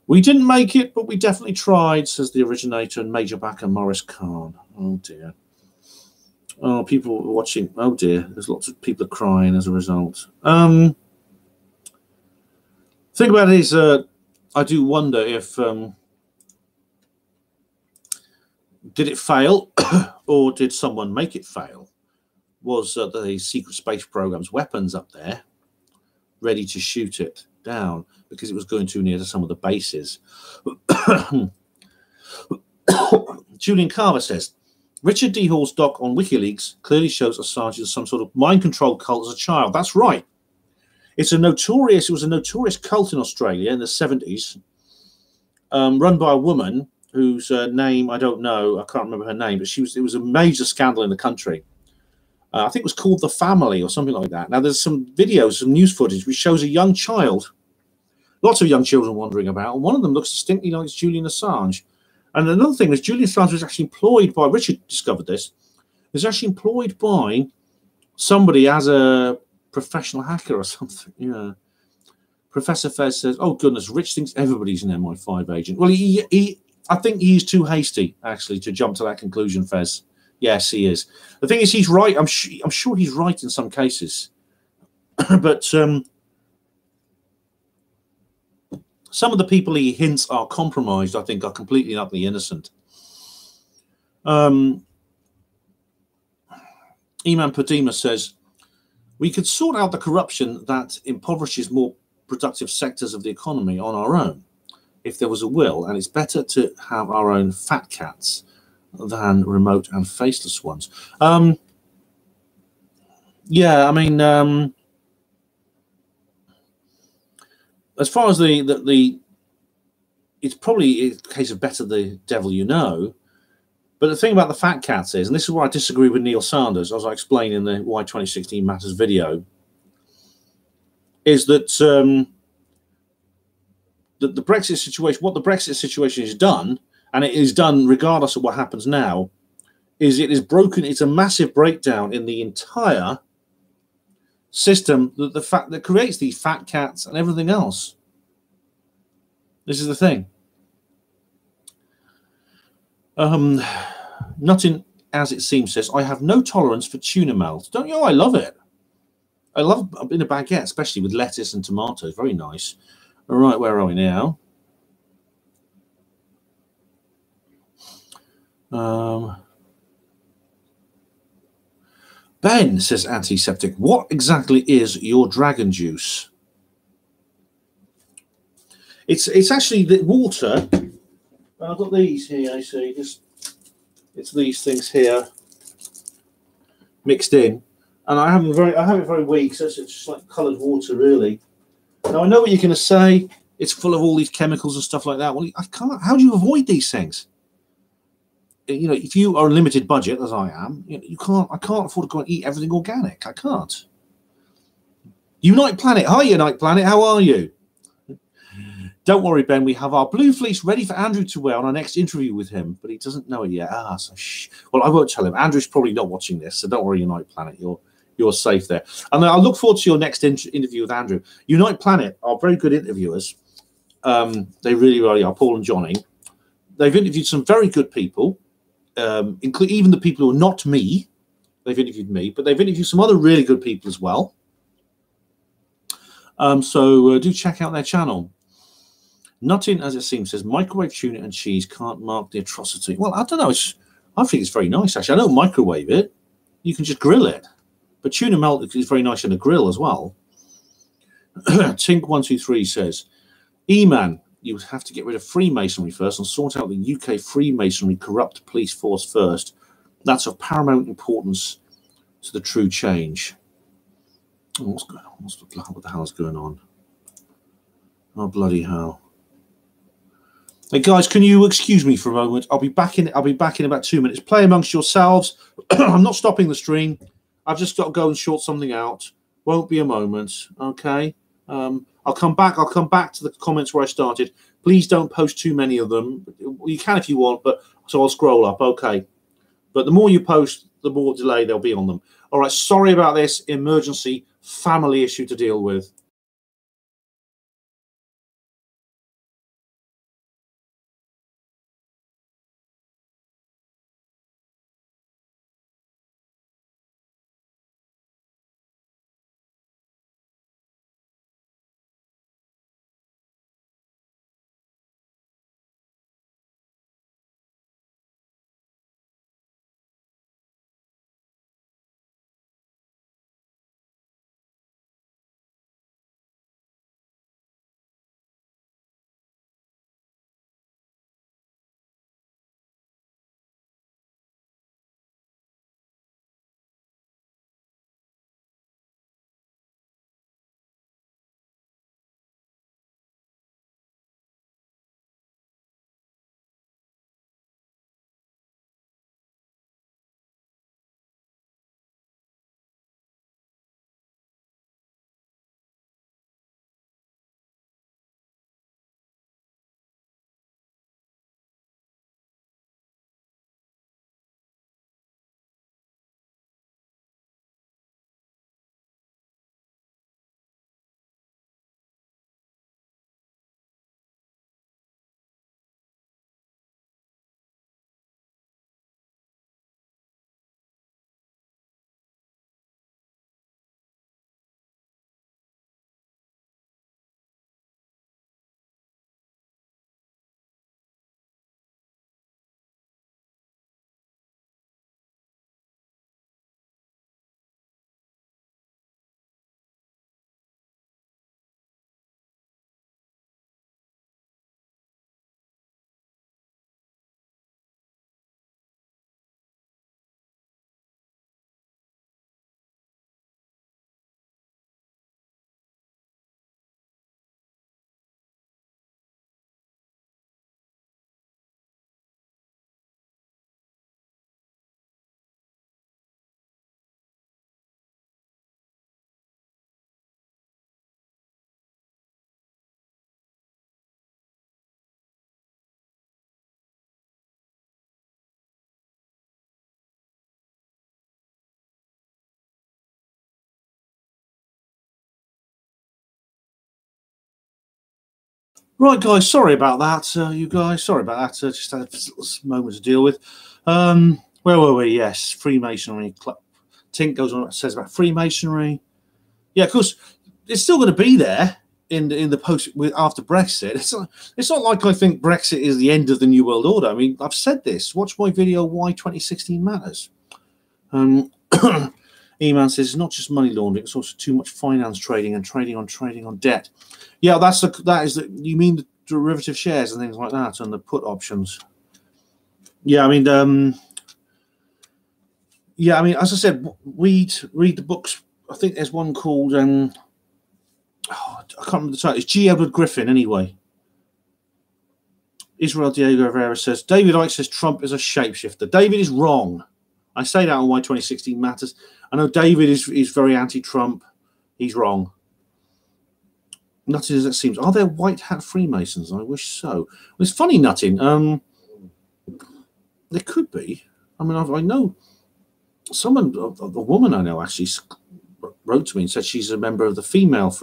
We didn't make it, but we definitely tried, says the originator and major backer Morris Kahn. Oh, dear. Oh, people watching. Oh, dear. There's lots of people crying as a result. Thing about it is, I do wonder if did it fail or did someone make it fail? Was the secret space program's weapons up there ready to shoot it down because it was going too near to some of the bases? Julian Carver says, Richard D. Hall's doc on WikiLeaks clearly shows Assange as some sort of mind control cult as a child. That's right. It was a notorious cult in Australia in the 70s, run by a woman whose name I don't know. I can't remember her name, but it was a major scandal in the country. I think it was called The Family or something like that. Now, there's some videos, some news footage, which shows a young child, lots of young children wandering about, and one of them looks distinctly like Julian Assange. And another thing was Julian Assange was actually employed by, Richard discovered this, was actually employed by somebody as a professional hacker or something. Yeah. Professor Fez says, oh, goodness, Rich thinks everybody's an MI5 agent. Well, I think he's too hasty, actually, to jump to that conclusion, Fez. Yes, he is. The thing is, he's right. I'm sure he's right in some cases. But some of the people he hints are compromised, I think, are completely and utterly innocent. Iman Padima says, we could sort out the corruption that impoverishes more productive sectors of the economy on our own, if there was a will, and it's better to have our own fat cats than remote and faceless ones. Yeah, I mean, as far as the it's probably a case of better the devil you know. But the thing about the fat cats is, and this is where I disagree with Neil Sanders, as I explained in the Why 2016 Matters video, is that the Brexit situation, what the Brexit situation has done, and it is done regardless of what happens now, is it is broken. It's a massive breakdown in the entire system that creates these fat cats and everything else. This is the thing. Nothing as it seems says, I have no tolerance for tuna melt. Don't you? I love it. I love in a baguette, especially with lettuce and tomatoes. Very nice. All right, where are we now? Ben says, antiseptic. What exactly is your dragon juice? It's actually the water. I've got these here. I see. It's these things here mixed in, and I have it very weak, so it's just like coloured water, really. Now I know what you're going to say. It's full of all these chemicals and stuff like that. Well, I can't. How do you avoid these things? You know, if you are a limited budget, as I am, you can't. I can't afford to go and eat everything organic. I can't. Unite Planet. Hi, Unite Planet. How are you? Don't worry, Ben. We have our blue fleece ready for Andrew to wear on our next interview with him, but he doesn't know it yet. So well, I won't tell him. Andrew's probably not watching this, so don't worry, Unite Planet. You're safe there. And I look forward to your next interview with Andrew. Unite Planet are very good interviewers. They really are. Paul and Johnny. They've interviewed some very good people, including even the people who are not me. They've interviewed me, but they've interviewed some other really good people as well. So do check out their channel. Nothing as it seems says microwave tuna and cheese can't mark the atrocity. Well, I don't know. I think it's very nice actually. I don't microwave it. You can just grill it. But tuna melt is very nice in a grill as well. Tink123 says, E-Man, you would have to get rid of Freemasonry first and sort out the UK Freemasonry corrupt police force first. That's of paramount importance to the true change. Oh, what's going on? What the hell is going on? Oh, bloody hell. Hey guys, can you excuse me for a moment? I'll be back in about 2 minutes. Play amongst yourselves. I'm not stopping the stream. I've just got to go and sort something out. Won't be a moment. Okay. I'll come back to the comments where I started. Please don't post too many of them. You can if you want, but so I'll scroll up. Okay. But the more you post, the more delay there'll be on them. All right. Sorry about this emergency family issue to deal with. Right, guys, sorry about that. You guys, sorry about that. Just had a moment to deal with. Where were we? Yes, Freemasonry. Tink goes on, says about Freemasonry. Yeah, of course, it's still going to be there in the post after Brexit. It's not like I think Brexit is the end of the New World Order. I mean, I've said this. Watch my video, Why 2016 Matters. E-Man says it's not just money laundering; it's also too much finance trading and trading on debt. Yeah, you mean the derivative shares and things like that, and the put options. Yeah, I mean, as I said, read the books. I think there's one called I can't remember the title. It's G. Edward Griffin, anyway. Israel Diego Rivera says David Icke says Trump is a shapeshifter. David is wrong. I say that on Why 2016 Matters. I know David is very anti-Trump. He's wrong. Nothing as it seems. Are there white hat Freemasons? I wish so. Well, it's funny, Nutting. There could be. I mean, I know someone, the woman I know actually wrote to me and said she's a member of the female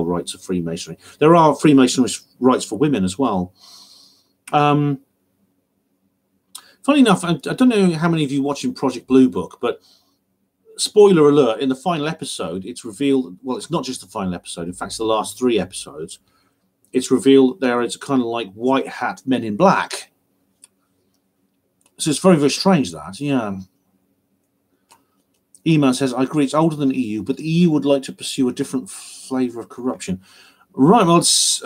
rights of Freemasonry. There are Freemasonry rights for women as well. Funny enough, I don't know how many of you watching Project Blue Book, but spoiler alert, in the final episode, it's revealed, well, it's not just the final episode, in fact, it's the last 3 episodes, it's revealed that there is a kind of like white hat men in black. So it's very, very strange that, yeah. Email says, I agree, it's older than the EU, but the EU would like to pursue a different flavour of corruption. Right, well, it's,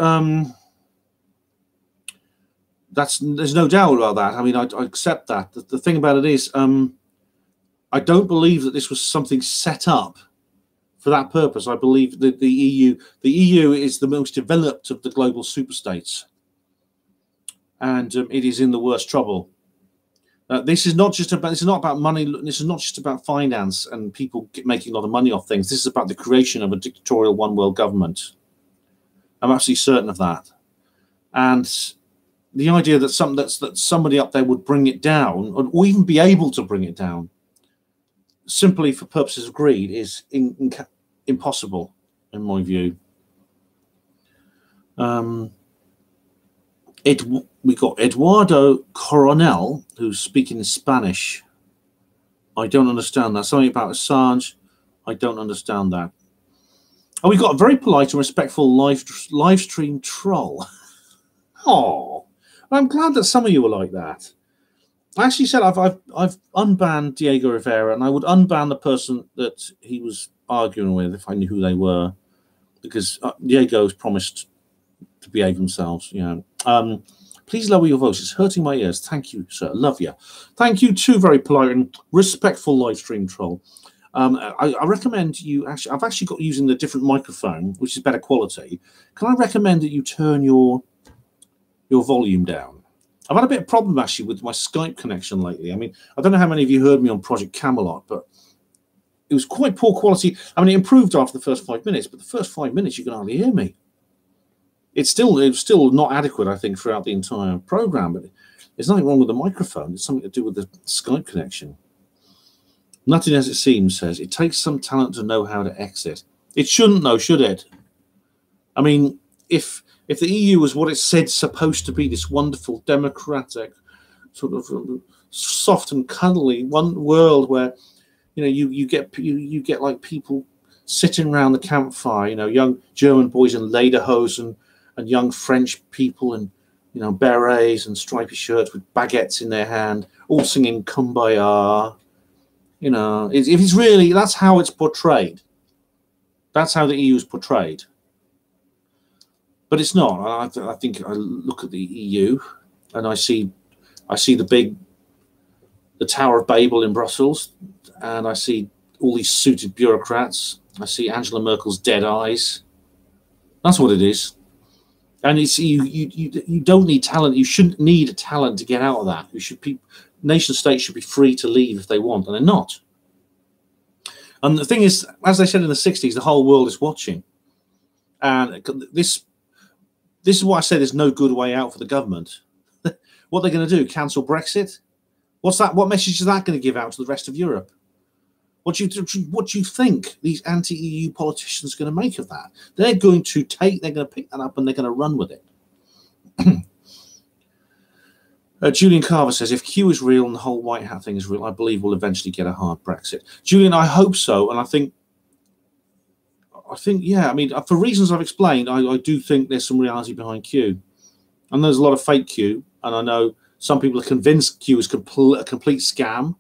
there's no doubt about that. I mean, I accept that. The thing about it is, I don't believe that this was something set up for that purpose. I believe that the EU is the most developed of the global superstates, and it is in the worst trouble. This is not just about. This is not about money. This is not just about finance and people making a lot of money off things. This is about the creation of a dictatorial one world government. I'm absolutely certain of that, and the idea that somebody up there would bring it down, or even be able to bring it down, simply for purposes of greed, is impossible, in my view. We got Eduardo Coronel, who's speaking in Spanish. I don't understand that. Something about Assange. I don't understand that. And we got a very polite and respectful live stream troll. Oh. I'm glad that some of you are like that. I actually said I've unbanned Diego Rivera, and I would unban the person that he was arguing with if I knew who they were, because Diego's promised to behave themselves. You know. Please lower your voice. It's hurting my ears. Thank you, sir. Love you. Thank you too, very polite and respectful live stream troll. I recommend you actually. I've actually got using the different microphone, which is better quality. Can I recommend that you turn your volume down? I've had a bit of problem actually with my Skype connection lately. I mean, I don't know how many of you heard me on Project Camelot, but it was quite poor quality. I mean, it improved after the first 5 minutes, but the first 5 minutes you can hardly hear me. It's still not adequate, I think, throughout the entire program. But there's nothing wrong with the microphone. It's something to do with the Skype connection. Nothing as it seems says it takes some talent to know how to exit. It shouldn't, though, should it? I mean, if the EU was what it said supposed to be, this wonderful, democratic, sort of soft and cuddly one world where, you know, you get like people sitting around the campfire, you know, young German boys in lederhosen and young French people in, you know, berets and stripy shirts with baguettes in their hand, all singing Kumbaya. You know, if it's really, that's how it's portrayed. That's how the EU is portrayed. But it's not. I think I look at the EU and I see the Tower of Babel in Brussels, and I see all these suited bureaucrats. I see Angela Merkel's dead eyes. That's what it is. And it's you don't need talent. You shouldn't need a talent to get out of that. Nation states should be free to leave if they want, and they're not. And the thing is, as they said in the 60s, the whole world is watching. And this is why I say there's no good way out for the government. What they're going to do? Cancel Brexit? What's that? What message is that going to give out to the rest of Europe? What do you think these anti-EU politicians are going to make of that? They're going to pick that up and they're going to run with it. Julian Carver says, if Q is real and the whole white hat thing is real, I believe we'll eventually get a hard Brexit. Julian, I hope so. And I think, yeah, I mean, for reasons I've explained, I do think there's some reality behind Q. And there's a lot of fake Q. And I know some people are convinced Q is a complete scam.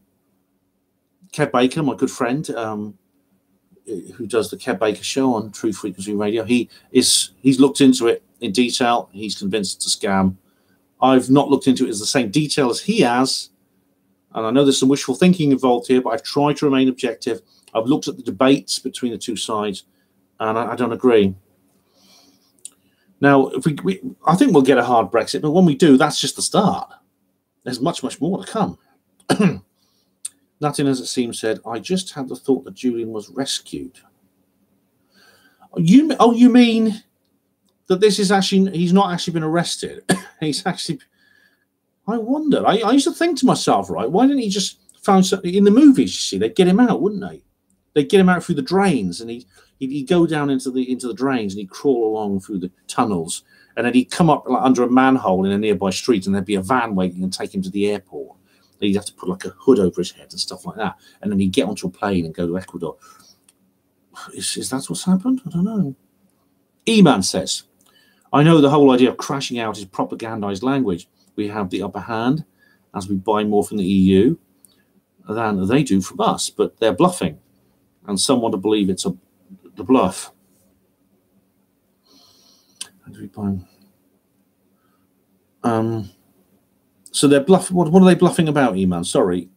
Kev Baker, my good friend, who does the Kev Baker show on True Frequency Radio, he's looked into it in detail. He's convinced it's a scam. I've not looked into it as the same detail as he has, and I know there's some wishful thinking involved here, but I've tried to remain objective. I've looked at the debates between the two sides, and I don't agree. Now, if I think we'll get a hard Brexit, but when we do, that's just the start. There's much, much more to come. Nothing as it seems said, I just had the thought that Julian was rescued. You mean that this is actually, he's not actually been arrested? He's actually, I wonder. I used to think to myself, right, why didn't he just find something in the movies? You see, they'd get him out, wouldn't they? They'd get him out through the drains, and he'd go down into the drains, and he'd crawl along through the tunnels, and then he'd come up like under a manhole in a nearby street, and there'd be a van waiting and take him to the airport. He'd have to put like a hood over his head and stuff like that, and then he'd get onto a plane and go to Ecuador. Is that what's happened? I don't know. E-Man says, I know the whole idea of crashing out is propagandized language. We have the upper hand as we buy more from the EU than they do from us, but they're bluffing, and some want to believe it's the bluff. How do we buy? So they're bluffing. What are they bluffing about, E-Man? Sorry.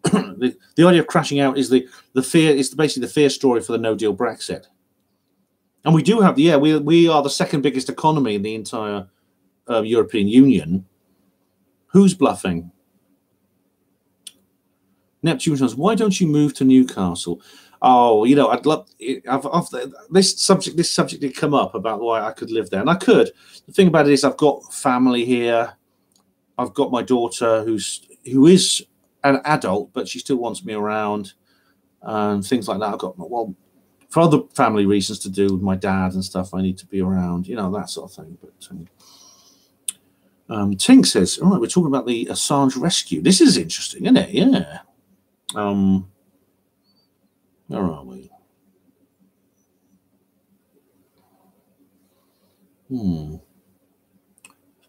The idea of crashing out is the fear. Is basically the fear story for the no deal Brexit. And we do have, we are the second biggest economy in the entire European Union. Who's bluffing? Neptune says, why don't you move to Newcastle? Oh, you know, I'd love. This subject did come up about why I could live there, and I could. The thing about it is, I've got family here. I've got my daughter who is an adult, but she still wants me around, and things like that. I've got, well, for other family reasons to do with my dad and stuff, I need to be around, you know, that sort of thing. But Tink says, all right, we're talking about the Assange rescue. This is interesting, isn't it? Yeah. Where are we? Let's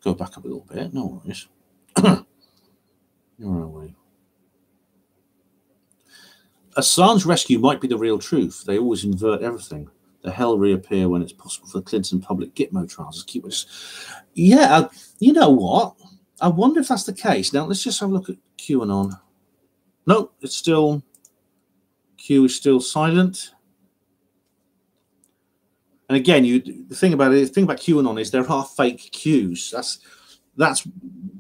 go back up a little bit. No worries. Where are we? Assange rescue might be the real truth. They always invert everything. The hell reappear when it's possible for the Clinton public Gitmo trials. Yeah, you know what? I wonder if that's the case. Now, let's just have a look at QAnon. No, it's still... Q is still silent. And again, the thing about QAnon is there are fake Qs. That's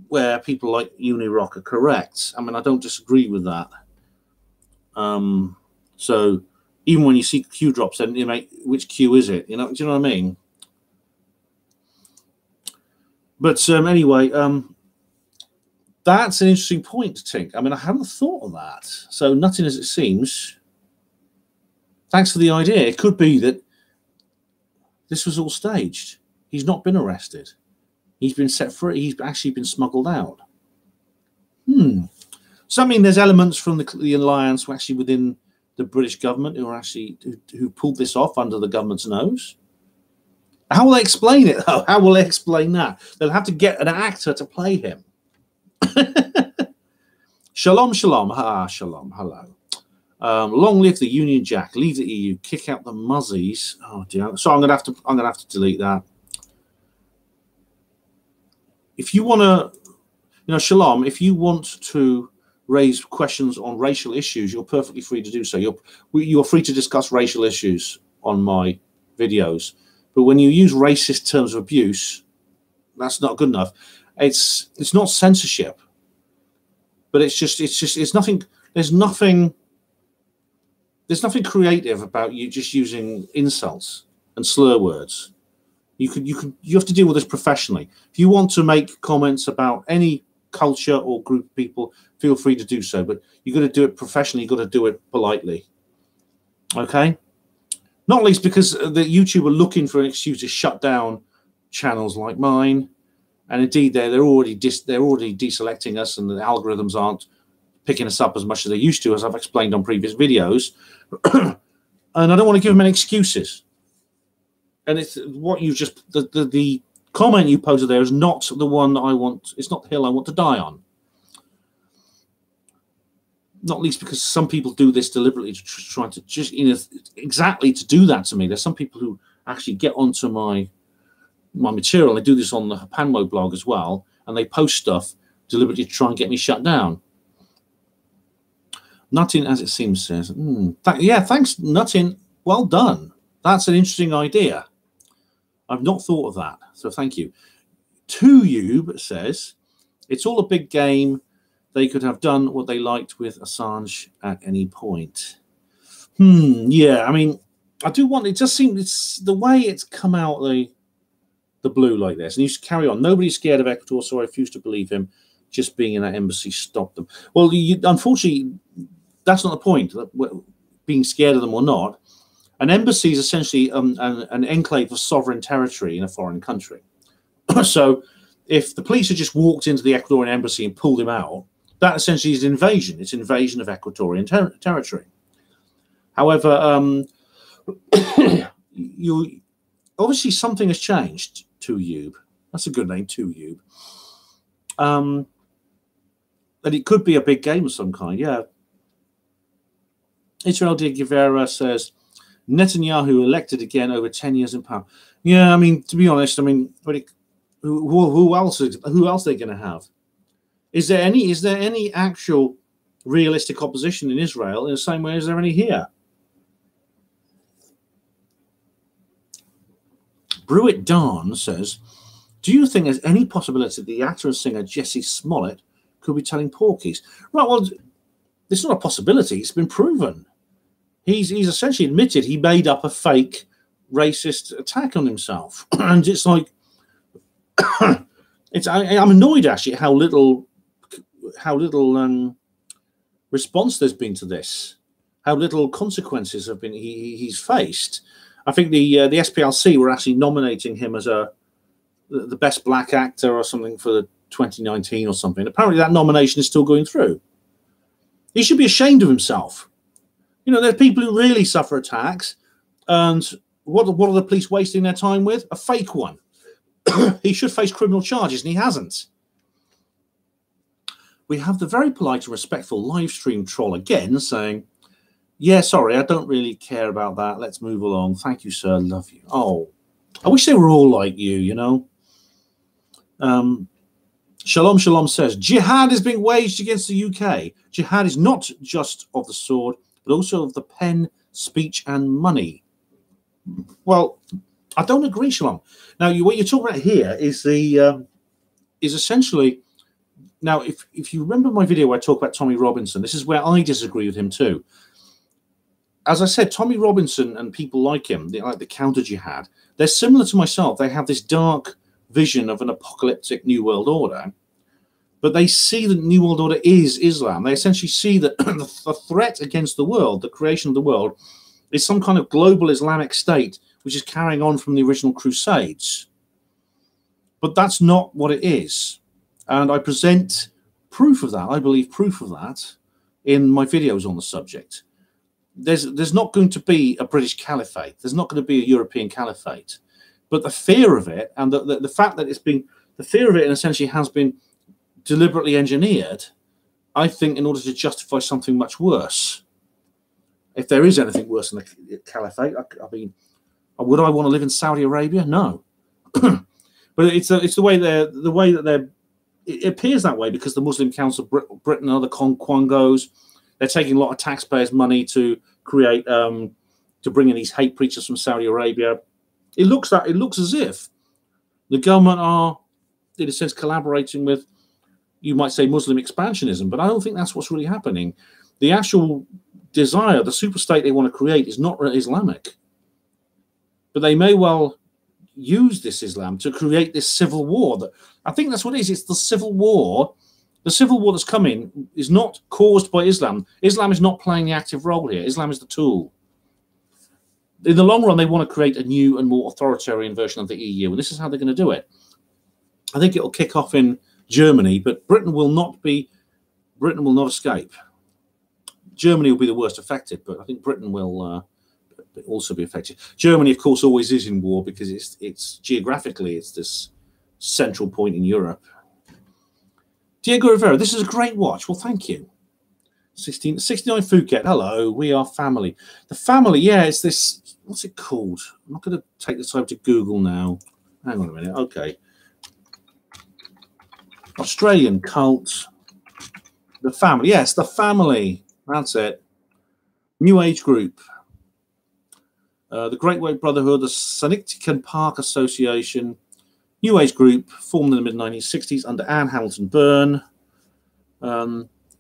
where people like Unirock are correct. I mean, I don't disagree with that. So even when you see Q drops, then you make which Q is it? You know, do you know what I mean? But anyway, that's an interesting point, Tink. I mean, I hadn't thought of that. So nothing as it seems. Thanks for the idea. It could be that this was all staged. He's not been arrested. He's been set free. He's actually been smuggled out. So I mean, there's elements from the alliance who actually within the British government who are actually who pulled this off under the government's nose. How will they explain it, though? How will they explain that? They'll have to get an actor to play him. Shalom, shalom. Shalom. Hello. Long live the Union Jack. Leave the EU. Kick out the muzzies. Oh dear. So I'm gonna have to delete that. If you want to, you know, Shalom, if you want to raise questions on racial issues, you're perfectly free to do so. You're free to discuss racial issues on my videos. But when you use racist terms of abuse, that's not good enough. It's not censorship, but it's nothing. There's nothing creative about you just using insults and slur words. You have to deal with this professionally. If you want to make comments about any culture or group of people, feel free to do so, but you've got to do it professionally. You've got to do it politely. Okay? Not least because the YouTube are looking for an excuse to shut down channels like mine, and indeed they're already deselecting us, and the algorithms aren't picking us up as much as they used to, as I've explained on previous videos. And I don't want to give them any excuses. And it's what you just the comment you posted there is not the one that I want. It's not the hill I want to die on. Not least because some people do this deliberately to try to just, you know, exactly to do that to me. There's some people who actually get onto my material. They do this on the Panmo blog as well, and they post stuff deliberately to try and get me shut down. Nuttin, as it seems, says, yeah, thanks, Nuttin. Well done. That's an interesting idea. I've not thought of that, so thank you. Tuyube says, it's all a big game. They could have done what they liked with Assange at any point. Yeah, I mean, I do want, it just seems, it's the way it's come out the blue like this. And you carry on. Nobody's scared of Ecuador, so I refuse to believe him. Just being in that embassy stopped them. Well, unfortunately, that's not the point, being scared of them or not. An embassy is essentially an enclave of sovereign territory in a foreign country. So if the police had just walked into the Ecuadorian embassy and pulled him out, that essentially is invasion. It's invasion of Ecuadorian territory. However, you obviously something has changed. Tuyub, that's a good name, Tuyub. And it could be a big game of some kind. Yeah. Israel de Guevara says Netanyahu elected again over 10 years in power. Yeah, I mean, to be honest, I mean, who else are they going to have? Is there any actual realistic opposition in Israel in the same way as there any here? Brewitt Darn says, do you think there's any possibility that the actor and singer Jesse Smollett could be telling porkies? Right, well, it's not a possibility. It's been proven. He's essentially admitted he made up a fake racist attack on himself. And it's like, I'm annoyed actually at how little response there's been to this, how little consequences have been he's faced. I think the SPLC were actually nominating him as the best black actor or something for the 2019 or something. Apparently that nomination is still going through. He should be ashamed of himself. You know, there's people who really suffer attacks, and what are the police wasting their time with? A fake one. He should face criminal charges, and he hasn't. We have the very polite and respectful Livestream troll again saying, yeah, sorry, I don't really care about that. Let's move along. Thank you, sir. Love you. Oh, I wish they were all like you, you know. Shalom Shalom says, jihad is being waged against the UK. Jihad is not just of the sword, but also of the pen, speech, and money. Well, I don't agree, Shalom. Now, what you're talking about here is essentially. Now, if you remember my video where I talk about Tommy Robinson, this is where I disagree with him too. As I said, Tommy Robinson and people like him, like the counter jihad, they're similar to myself. They have this dark vision of an apocalyptic new world order, but they see that new world order is Islam. They essentially see that the threat against the world, the creation of the world, is some kind of global Islamic state which is carrying on from the original Crusades. But that's not what it is. And I present proof of that. I believe proof of that in my videos on the subject. There's not going to be a British caliphate. There's not going to be a European caliphate. But the fear of it, and the fact that the fear of it essentially has been deliberately engineered, I think, in order to justify something much worse. If there is anything worse than the caliphate, I mean, would I want to live in Saudi Arabia? No. But it's the way that they're. It appears that way because the Muslim Council of Britain and other quangos, they're taking a lot of taxpayers' money to create, to bring in these hate preachers from Saudi Arabia. It looks as if the government are, in a sense, collaborating with, you might say, Muslim expansionism, but I don't think that's what's really happening. The actual desire, the super state they want to create, is not Islamic, but they may well use this Islam to create this civil war. That I think that's what it is. It's the civil war. The civil war that's coming is not caused by Islam. Islam is not playing the active role here. Islam is the tool. In the long run, they want to create a new and more authoritarian version of the EU, and this is how they're going to do it. I think it'll kick off in Germany, but Britain will not escape. Germany will be the worst affected, but I think Britain will also be affected. Germany, of course, always is in war because it's geographically it's this central point in Europe. Diego Rivera, this is a great watch. Well, thank you. 69 Phuket. Hello, we are family. The family, yeah, it's this. What's it called? I'm not going to take the time to Google now. Hang on a minute. Okay. Australian cult. The family. Yes, the family. That's it. New Age group. The Great White Brotherhood, the Sannicticum Park Association, New Age group formed in the mid-1960s under Anne Hamilton Byrne.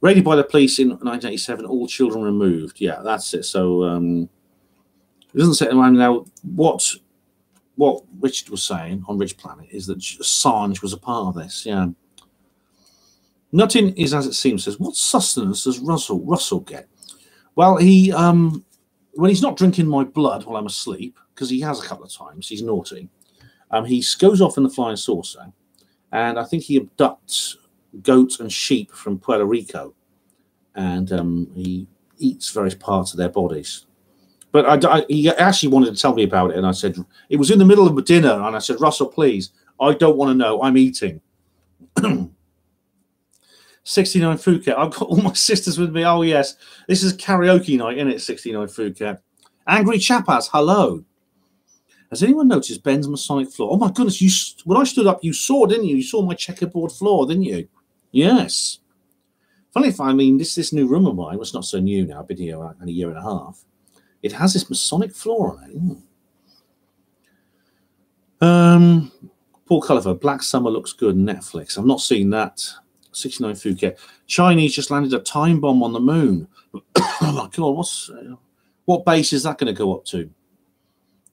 Raided by the police in 1987, all children removed. Yeah, that's it. So it doesn't say now what Richard was saying on Rich Planet is that Assange was a part of this. Yeah. Nothing is as it seems. Says, what sustenance does Russell get? Well, he when he's not drinking my blood while I'm asleep, because he has a couple of times, he's naughty. He goes off in the flying saucer, and I think he abducts goats and sheep from Puerto Rico, and he eats various parts of their bodies. But he actually wanted to tell me about it, and I said, it was in the middle of the dinner, and I said, Russell, please, I don't want to know. I'm eating. 69 Phuket. I've got all my sisters with me. Oh, yes. This is karaoke night, isn't it, 69 Phuket? Angry Chapas, hello. Has anyone noticed Ben's Masonic floor? Oh, my goodness. When I stood up, you saw, didn't you? You saw my checkerboard floor, didn't you? Yes. Funny if I mean, this new room of mine, was not so new now. I've been here a year and a half. It has this Masonic floor on it. Paul Culliver, Black Summer looks good. Netflix. I've not seen that. 69 Phuket. Chinese just landed a time bomb on the moon. Oh my God! What base is that going to go up to?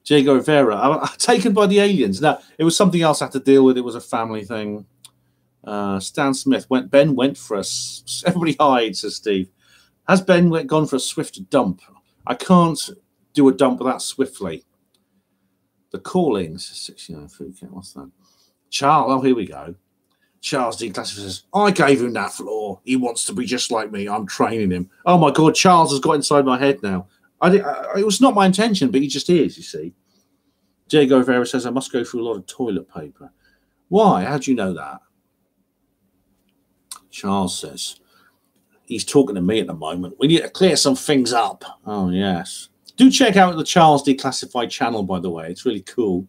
Diego Rivera, taken by the aliens. Now it was something else I had to deal with. It was a family thing. Stan Smith Ben went for a. Everybody hides, says Steve. Has Ben gone for a swift dump? I can't do a dump that swiftly. The callings, 69 Phuket. What's that? Charles. Oh, here we go. Charles declassifies says, I gave him that floor. He wants to be just like me. I'm training him. Oh my God, Charles has got inside my head now. It was not my intention, but he just is, you see. Diego Rivera says, I must go through a lot of toilet paper. Why? How do you know that? Charles says, he's talking to me at the moment. We need to clear some things up. Oh, yes. Do check out the Charles Declassified channel, by the way. It's really cool.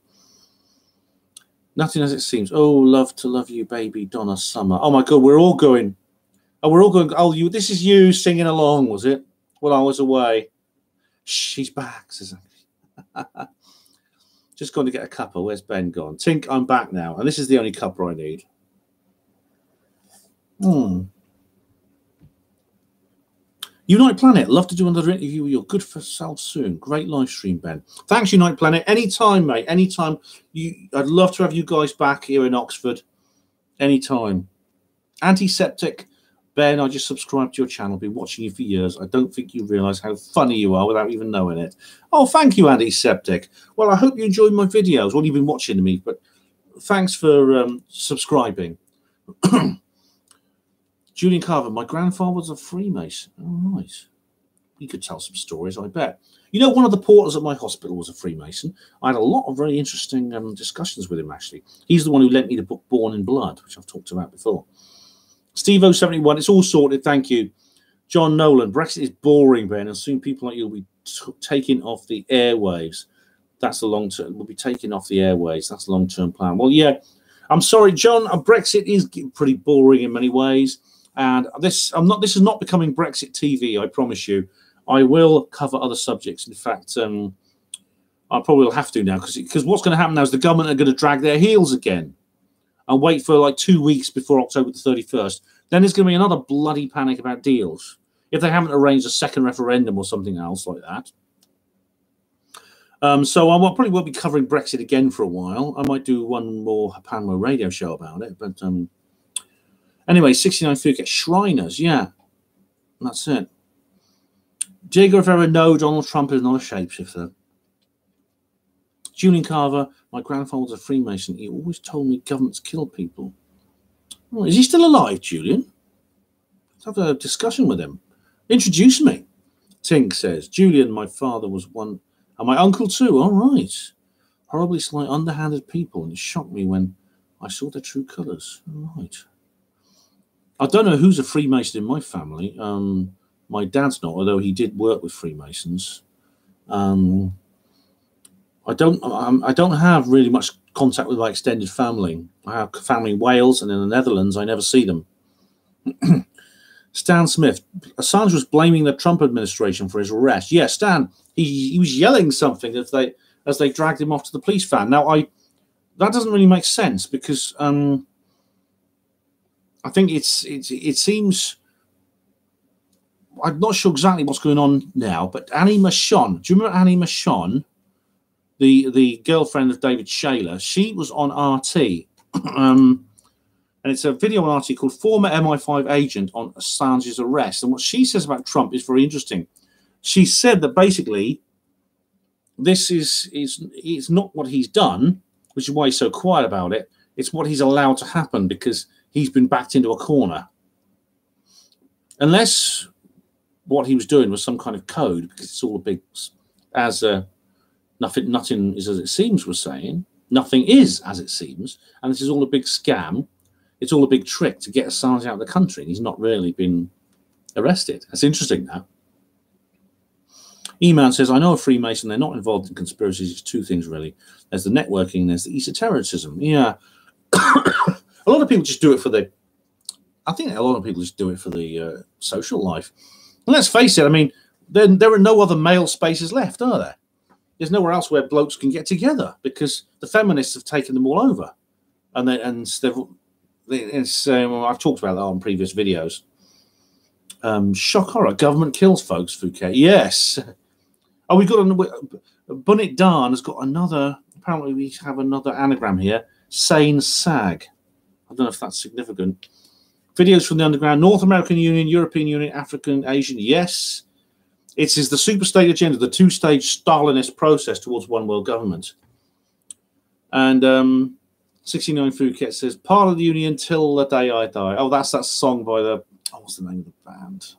Nothing as it seems. Oh, love to love you, baby, Donna Summer. Oh, my God, we're all going. Oh, we're all going. Oh, this is you singing along, was it? Well, I was away. She's back, says Andy. Just going to get a cuppa. Where's Ben gone? Tink, I'm back now. And this is the only cuppa I need. Unite Planet, love to do another interview with your good for self soon. Great live stream, Ben. Thanks, Unite Planet. Anytime, mate. Anytime. I'd love to have you guys back here in Oxford. Anytime. Antiseptic, Ben, I just subscribed to your channel. Been watching you for years. I don't think you realise how funny you are without even knowing it. Oh, thank you, Antiseptic. Well, I hope you enjoyed my videos. Well, you've been watching me, but thanks for subscribing. Julian Carver, my grandfather was a Freemason. Oh, nice. He could tell some stories, I bet. You know, one of the porters at my hospital was a Freemason. I had a lot of very interesting discussions with him, actually. He's the one who lent me the book Born in Blood, which I've talked about before. Steve071, it's all sorted, thank you. John Nolan, Brexit is boring, Ben, and soon people like you will be taking off the airwaves. That's the long term. We'll be taking off the airwaves. That's the long-term plan. Well, yeah, I'm sorry, John. Brexit is pretty boring in many ways. And this is not becoming Brexit TV, I promise you. I will cover other subjects. In fact, I probably will have to now because what's going to happen now is the government are going to drag their heels again and wait for like 2 weeks before October the 31st. Then there's going to be another bloody panic about deals if they haven't arranged a second referendum or something else like that. So I probably won't be covering Brexit again for a while. I might do one more Panama radio show about it, but anyway, 69 Phuket Shriners, yeah, that's it. Diego Rivera, no, Donald Trump is not a shapeshifter. Julian Carver, my grandfather was a Freemason. He always told me governments kill people. Oh, is he still alive, Julian? Let's have a discussion with him. Introduce me. Tink says, Julian, my father was one, and my uncle too. All right. Horribly sly, underhanded people, and it shocked me when I saw their true colours. All right. I don't know who's a Freemason in my family. My dad's not, although he did work with Freemasons. I don't have really much contact with my extended family. I have family in Wales and in the Netherlands. I never see them. Stan Smith. Assange was blaming the Trump administration for his arrest. Yeah, Stan. He was yelling something as they dragged him off to the police van. Now, that doesn't really make sense because I think it seems. I'm not sure exactly what's going on now, but Annie Machon. Do you remember Annie Machon, the girlfriend of David Shayler? She was on RT, and it's a video on RT called "Former MI5 Agent on Assange's Arrest." And what she says about Trump is very interesting. She said that basically this is not what he's done, which is why he's so quiet about it. It's what he's allowed to happen because he's been backed into a corner. Unless what he was doing was some kind of code, because it's all a big, as nothing is as it seems was saying. Nothing is as it seems, and this is all a big scam. It's all a big trick to get Assange out of the country, and he's not really been arrested. That's interesting, that. E-Man says, I know a Freemason, they're not involved in conspiracies. It's two things, really. There's the networking, there's the esotericism. Yeah. A lot of people just do it for the... I think a lot of people just do it for the social life. And let's face it, I mean, there are no other male spaces left, are there? There's nowhere else where blokes can get together because the feminists have taken them all over. And I've talked about that on previous videos. Shock horror. Government kills folks, Fouquet. Yes. Oh, we've got Bunit Darn has got another. Apparently, we have another anagram here. Sane Sag. I don't know if that's significant. Videos from the underground. North American Union, European Union, African, Asian. Yes. It is the superstate agenda, the two-stage Stalinist process towards one world government. And 69 Phuket says, part of the union till the day I die. Oh, that's that song by the... Oh, what's the name of the band?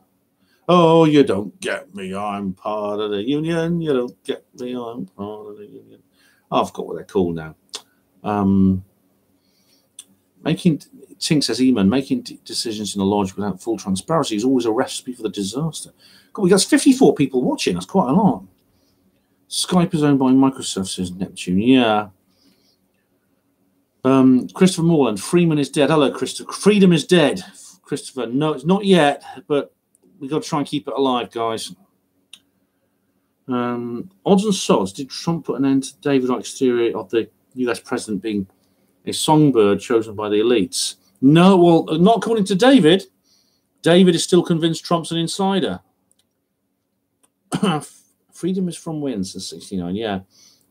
Oh, you don't get me, I'm part of the union. You don't get me, I'm part of the union. Oh, I've got what they're called now. Tink says, Eamon, making decisions in a lodge without full transparency is always a recipe for the disaster. God, we got 54 people watching. That's quite a lot. Skype is owned by Microsoft, says Neptune. Yeah. Christopher Morland, Freeman is dead. Hello, Christopher. Freedom is dead. Christopher, no, it's not yet, but we've got to try and keep it alive, guys. Odds and sods, did Trump put an end to David Icke's theory of the US president being a songbird chosen by the elites? No, well, not according to David. David is still convinced Trump's an insider. Freedom is from wins, says 69, yeah.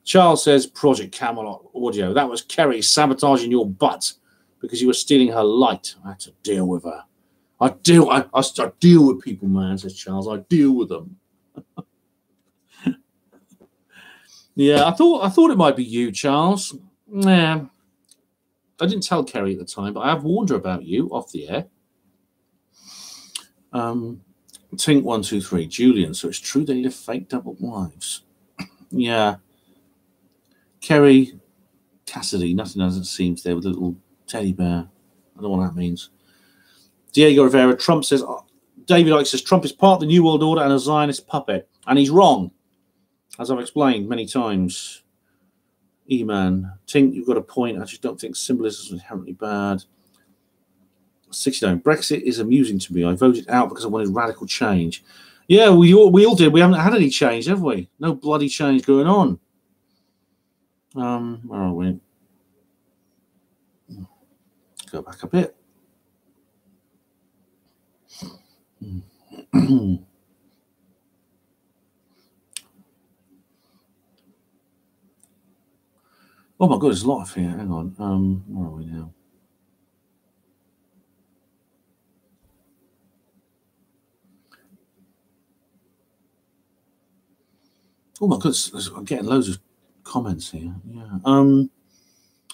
Charles says, Project Camelot audio. That was Kerry sabotaging your butt because you were stealing her light. I had to deal with her. I deal with people, man, says Charles. I deal with them. Yeah, I thought it might be you, Charles. Yeah. I didn't tell Kerry at the time, but I have warned her about you off the air. Tink 123, Julian. So it's true they live fake double wives. Yeah. Kerry Cassidy, nothing as it seems there with a little teddy bear. I don't know what that means. Diego Rivera, Trump says, David Icke says Trump is part of the New World Order and a Zionist puppet. And he's wrong, as I've explained many times. E-Man, Tink, you've got a point. I just don't think symbolism is inherently bad. 69, Brexit is amusing to me. I voted out because I wanted radical change. Yeah, we all did. We haven't had any change, have we? No bloody change going on. Where are we? Go back a bit. Oh my God, there's a lot of here. Hang on. Where are we now? Oh my goodness, I'm getting loads of comments here. Yeah.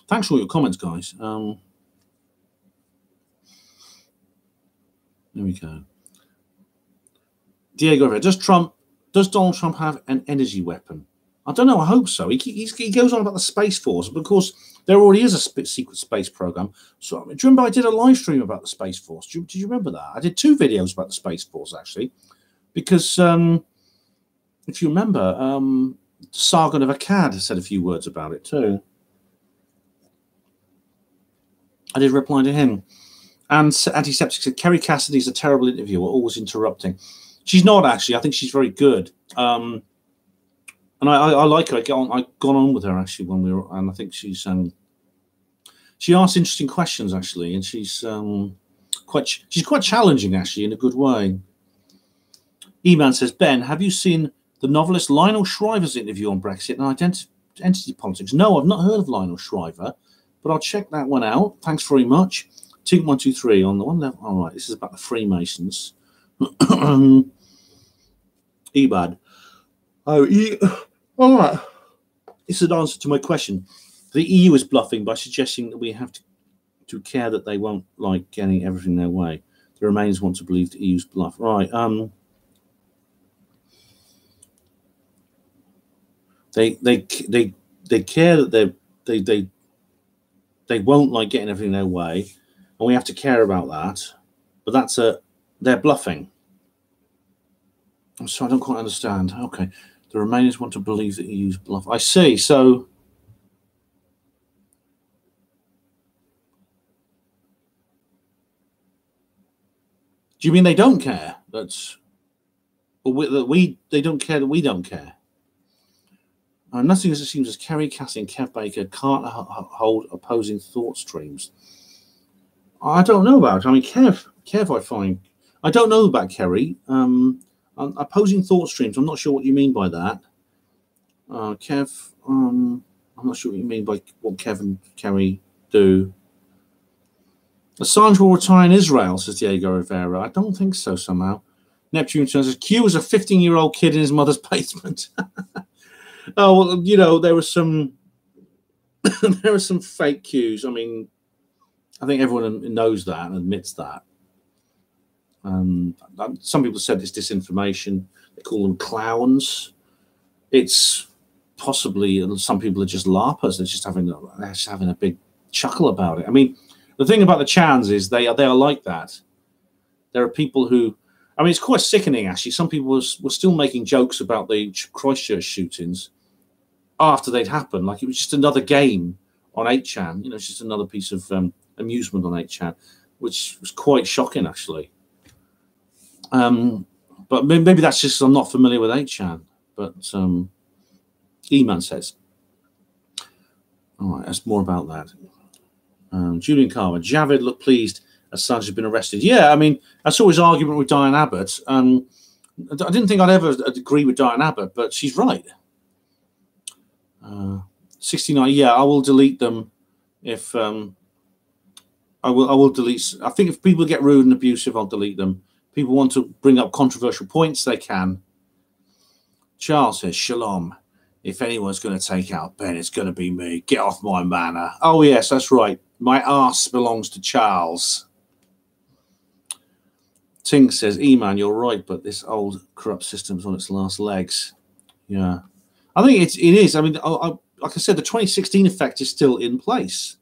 Thanks for all your comments, guys. There we go. Diego, does Donald Trump have an energy weapon? I don't know. I hope so. He goes on about the Space Force, but of course there already is a secret space program. So do you remember I did a live stream about the Space Force? Do you remember that? I did 2 videos about the Space Force actually, because if you remember, Sargon of Akkad said a few words about it too. I did reply to him. And Antiseptic said, Kerry Cassidy's a terrible interviewer, always interrupting. She's not, actually. I think she's very good. And I like her. I've gone on with her, actually, when we were... And I think she's... she asks interesting questions, actually. And she's quite challenging, actually, in a good way. E-Man says, Ben, have you seen the novelist Lionel Shriver's interview on Brexit and identity politics? No, I've not heard of Lionel Shriver, but I'll check that one out. Thanks very much. Tink 123 on the one level. All right, this is about the Freemasons. Ebad. All right. This is an answer to my question. The EU is bluffing by suggesting that we have to to care that they won't like getting everything their way. The Remainers want to believe the EU's bluff. Right. They care that they won't like getting everything their way, and we have to care about that. But they're bluffing. I'm sorry, I don't quite understand. Okay, the Remainers want to believe that EU's bluff. I see. So. Do you mean they don't care? They don't care that we don't care? Nothing as it seems as Kerry, Cassie, and Kev Baker can't hold opposing thought streams. I don't know about. I mean, Kev, I find I don't know about Kerry. Opposing thought streams. I'm not sure what you mean by that. Kev, I'm not sure what you mean by what Kev and Kerry do. Assange will retire in Israel, says Diego Rivera. I don't think so, somehow. Neptune says, Q was a 15-year-old kid in his mother's basement. Oh, well, you know, there were some fake Qs. I mean, I think everyone knows that and admits that. Some people said it's disinformation. They call them clowns. It's possibly, some people are just larpers. They're just having a big chuckle about it. I mean, the thing about the Chans is they are like that. There are people who, I mean, it's quite sickening, actually. Some people were still making jokes about the Christchurch shootings after they'd happened. Like it was just another game on 8chan. You know, it's just another piece of amusement on 8chan, which was quite shocking, actually. But maybe that's just I'm not familiar with 8chan. But E-Man says. All right, that's more about that. Julian Carver, Javid looked pleased Assange has been arrested. Yeah, I mean, I saw his argument with Diane Abbott. I didn't think I'd ever agree with Diane Abbott, but she's right. 69, yeah, I will delete them if I will delete. I think if people get rude and abusive, I'll delete them. People want to bring up controversial points, they can. Charles says, Shalom. If anyone's going to take out Ben, it's going to be me. Get off my manor. Oh, yes, that's right. My arse belongs to Charles. Ting says, E-Man, you're right, but this old corrupt system's on its last legs. Yeah. I think it is. I mean, like I said, the 2016 effect is still in place.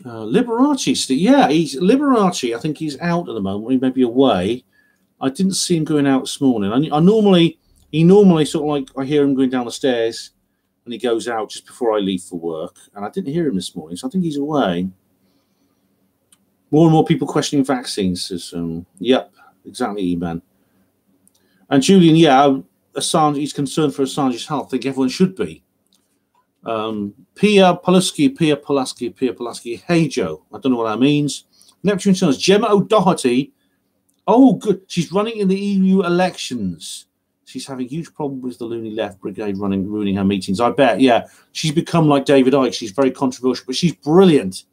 Liberace, yeah, Liberace, I think he's out at the moment. He may be away. I didn't see him going out this morning. He normally sort of like, I hear him going down the stairs and he goes out just before I leave for work. And I didn't hear him this morning, so I think he's away. More and more people questioning vaccines. Says, yep, exactly, E-Man. And Julian, yeah, Assange, he's concerned for Assange's health. I think everyone should be. Pia Pulaski. Hey, Joe. I don't know what that means. Neptune says, Gemma O'Doherty. Oh, good. She's running in the EU elections. She's having huge problems with the loony left brigade ruining her meetings. I bet, yeah. She's become like David Icke. She's very controversial, but she's brilliant.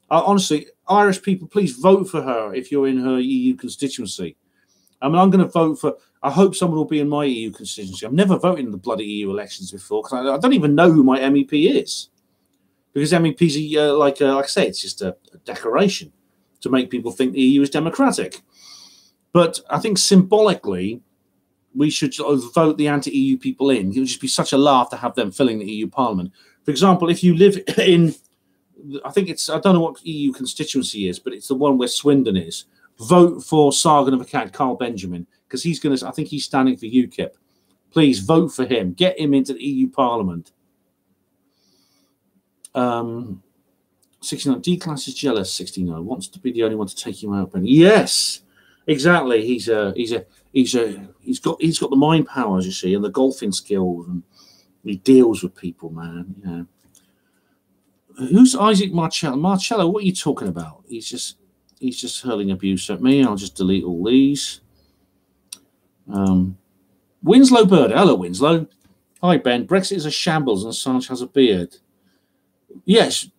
Honestly, Irish people, please vote for her if you're in her EU constituency. I mean, I'm going to vote for... I hope someone will be in my EU constituency. I've never voted in the bloody EU elections before because I don't even know who my MEP is. Because MEPs are, like I say, it's just a decoration to make people think the EU is democratic. But I think symbolically, we should vote the anti-EU people in. It would just be such a laugh to have them filling the EU Parliament. For example, if you live in... I think it's... I don't know what EU constituency is, but it's the one where Swindon is. Vote for Sargon of Akkad, Carl Benjamin, because he's going to... I think he's standing for UKIP. Please vote for him. Get him into the EU Parliament. 69. D-Class is jealous. 69 wants to be the only one to take him out. Yes, exactly. He's got the mind powers, you see, and the golfing skills, and he deals with people, man. Yeah. Who's Isaac Marcello? Marcello, what are you talking about? He's just hurling abuse at me. I'll just delete all these. Winslow Bird. Hello, Winslow. Hi, Ben. Brexit is a shambles and Assange has a beard. Yes,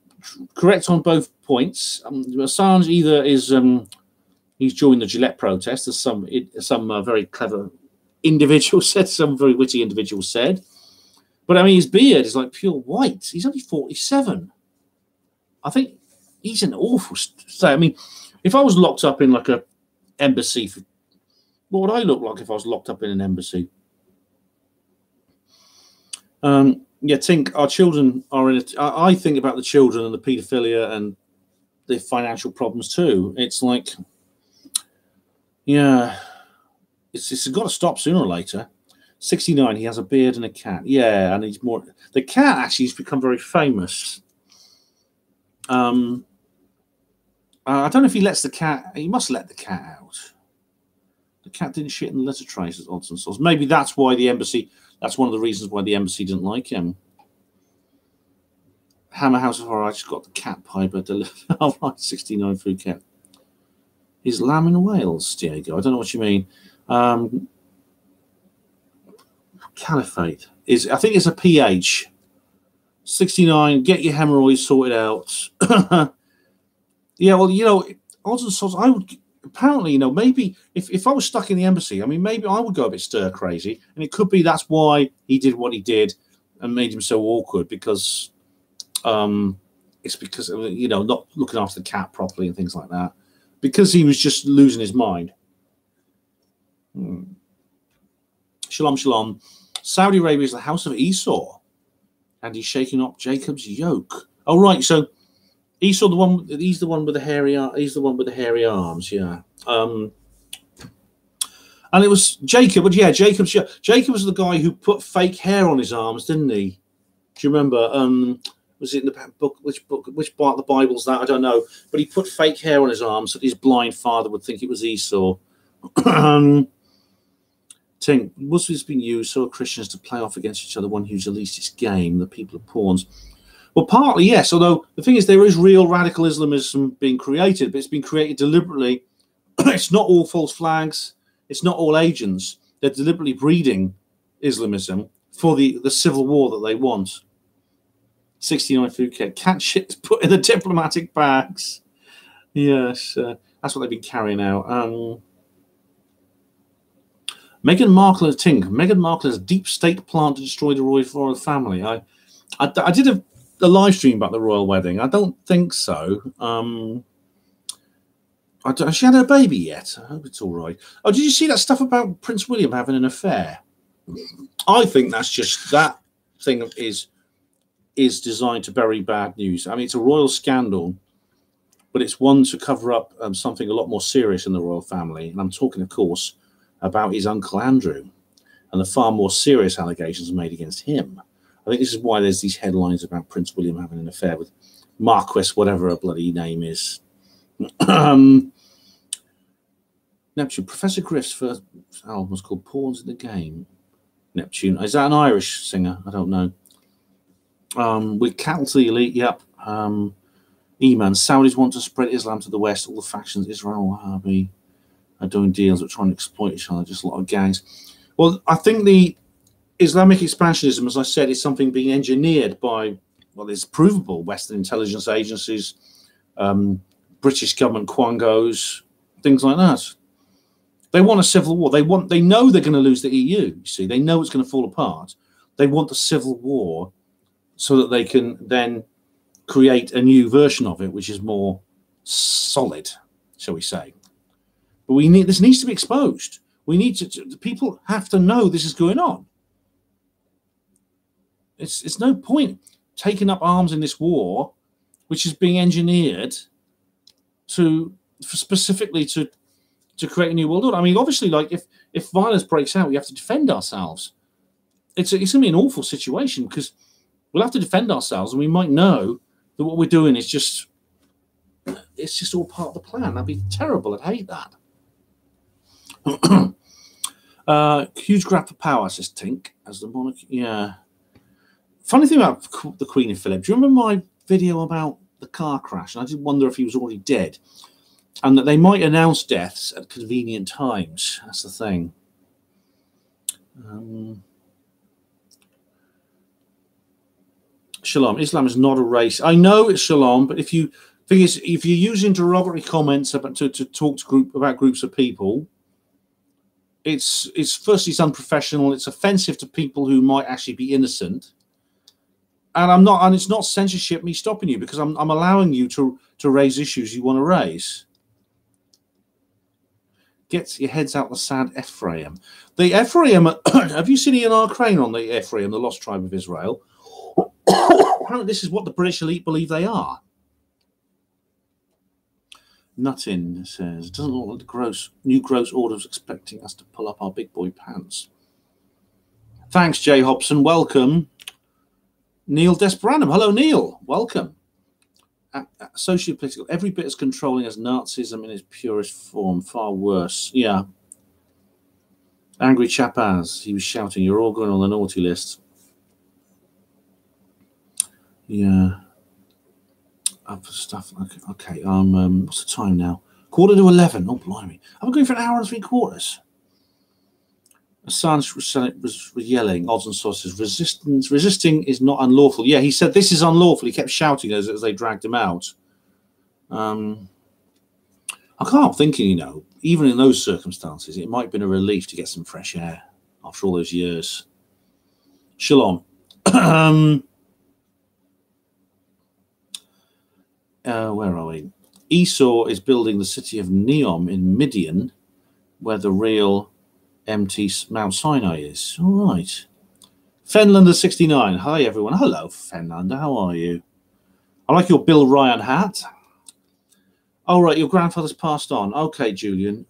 correct on both points. Assange either is he's joined the Gillette protest, as some very clever individual said, some very witty individual said. But I mean, his beard is like pure white. He's only 47. I think he's an awful state. I mean, if I was locked up in like a embassy, what would I look like if I was locked up in an embassy? Yeah, think our children are in it. I think about the children and the paedophilia and the financial problems too. It's like, yeah, it's got to stop sooner or later. 69, he has a beard and a cat. Yeah, and he's more. The cat actually has become very famous. I don't know if he lets the cat. He must let the cat out. The cat didn't shit in the litter trays at odds and sods. Maybe that's why the embassy. That's one of the reasons why the embassy didn't like him. Hammer House of Horror. I just got the cat piper delivered. All right, 69 food cat. Is lamb in Wales, Diego? I don't know what you mean. Caliphate is. I think it's a pH. 69. Get your hemorrhoids sorted out. Yeah, well, you know, odds and sods. I would apparently, you know, maybe if I was stuck in the embassy, I mean, maybe I would go a bit stir crazy, and it could be that's why he did what he did and made him so awkward because, it's because you know, not looking after the cat properly and things like that, because he was just losing his mind. Shalom, shalom. Saudi Arabia is the house of Esau, and he's shaking up Jacob's yoke. Oh, right. So Esau, the one. He's the one with the hairy. He's the one with the hairy arms. Yeah. And it was Jacob. But yeah, Jacob was the guy who put fake hair on his arms, didn't he? Do you remember? Was it in the book? Which part of the Bible's that? I don't know. But he put fake hair on his arms so that his blind father would think it was Esau. Muslims have been used so are Christians to play off against each other. One who's released its game, the people of pawns. Well, partly yes. Although the thing is, there is real radical Islamism being created, but it's been created deliberately. It's not all false flags. It's not all agents. They're deliberately breeding Islamism for the civil war that they want. 69 Phuket. Cat shit put in the diplomatic bags. Yes, that's what they've been carrying out. Meghan Markle has Meghan Markle has a deep state plan to destroy the royal family. I did a live stream about the royal wedding. I don't think so. She had her baby yet. I hope it's all right. Oh, did you see that stuff about Prince William having an affair? I think that's just that thing is designed to bury bad news. I mean, it's a royal scandal, but it's one to cover up something a lot more serious in the royal family. And I'm talking, of course, about his uncle Andrew and the far more serious allegations made against him. I think this is why there's these headlines about Prince William having an affair with Marquis, whatever her bloody name is. Neptune. Professor Griff's first album was called Pawns in the Game. Neptune. Is that an Irish singer? I don't know. With cattle to the elite, yep. Eman. Saudis want to spread Islam to the West. All the factions, Israel, Wahhabi, are doing deals that are trying to exploit each other. Just a lot of gangs. Well, I think the Islamic expansionism, as I said, is something being engineered by, well, it's provable, Western intelligence agencies, British government quangos, things like that. They want a civil war. They know they're going to lose the EU. You see, they know it's going to fall apart. They want a civil war so that they can then create a new version of it, which is more solid, shall we say. But this needs to be exposed. We need to people have to know this is going on. It's no point taking up arms in this war, which is being engineered specifically to create a new world order. I mean, obviously, like if violence breaks out, we have to defend ourselves. It's going to be an awful situation because we'll have to defend ourselves, and we might know that what we're doing is just all part of the plan. That'd be terrible. I'd hate that. Huge grab for power, says Tink, as the monarch. Yeah. Funny thing about the Queen of Philip. Do you remember my video about the car crash? And I did wonder if he was already dead, and that they might announce deaths at convenient times. That's the thing. Shalom. Islam is not a race. I know it's shalom, but if you're using derogatory comments about to talk to about groups of people, it's firstly it's unprofessional. It's offensive to people who might actually be innocent. And I'm not, and it's not censorship me stopping you, because I'm allowing you to raise issues you want to raise. Get your heads out the sad Ephraim. The Ephraim, have you seen Ian R. Crane on the Ephraim, the lost tribe of Israel? This is what the British elite believe they are. Nuttin says, doesn't look like the new gross orders expecting us to pull up our big boy pants. Thanks, Jay Hobson. Welcome. Neil Desperanum. Hello, Neil. Welcome. Socio-political, every bit as controlling as Nazism in its purest form, far worse. Yeah. Angry Chapaz, he was shouting, you're all going on the naughty list. Yeah. Up for stuff. Okay. What's the time now? 11:15. Oh, blimey. I'm going for an hour and 3/4. Assange was yelling, odds and sources, resisting is not unlawful. Yeah, he said this is unlawful. He kept shouting as they dragged him out. I can't help thinking, even in those circumstances, it might have been a relief to get some fresh air after all those years. Shalom. Where are we? Esau is building the city of Neom in Midian, where the real empty Mount Sinai is. All right. Fenlander 69. Hi, everyone. Hello, Fenlander. How are you? I like your Bill Ryan hat. Oh, right. Your grandfather's passed on. Okay, Julian.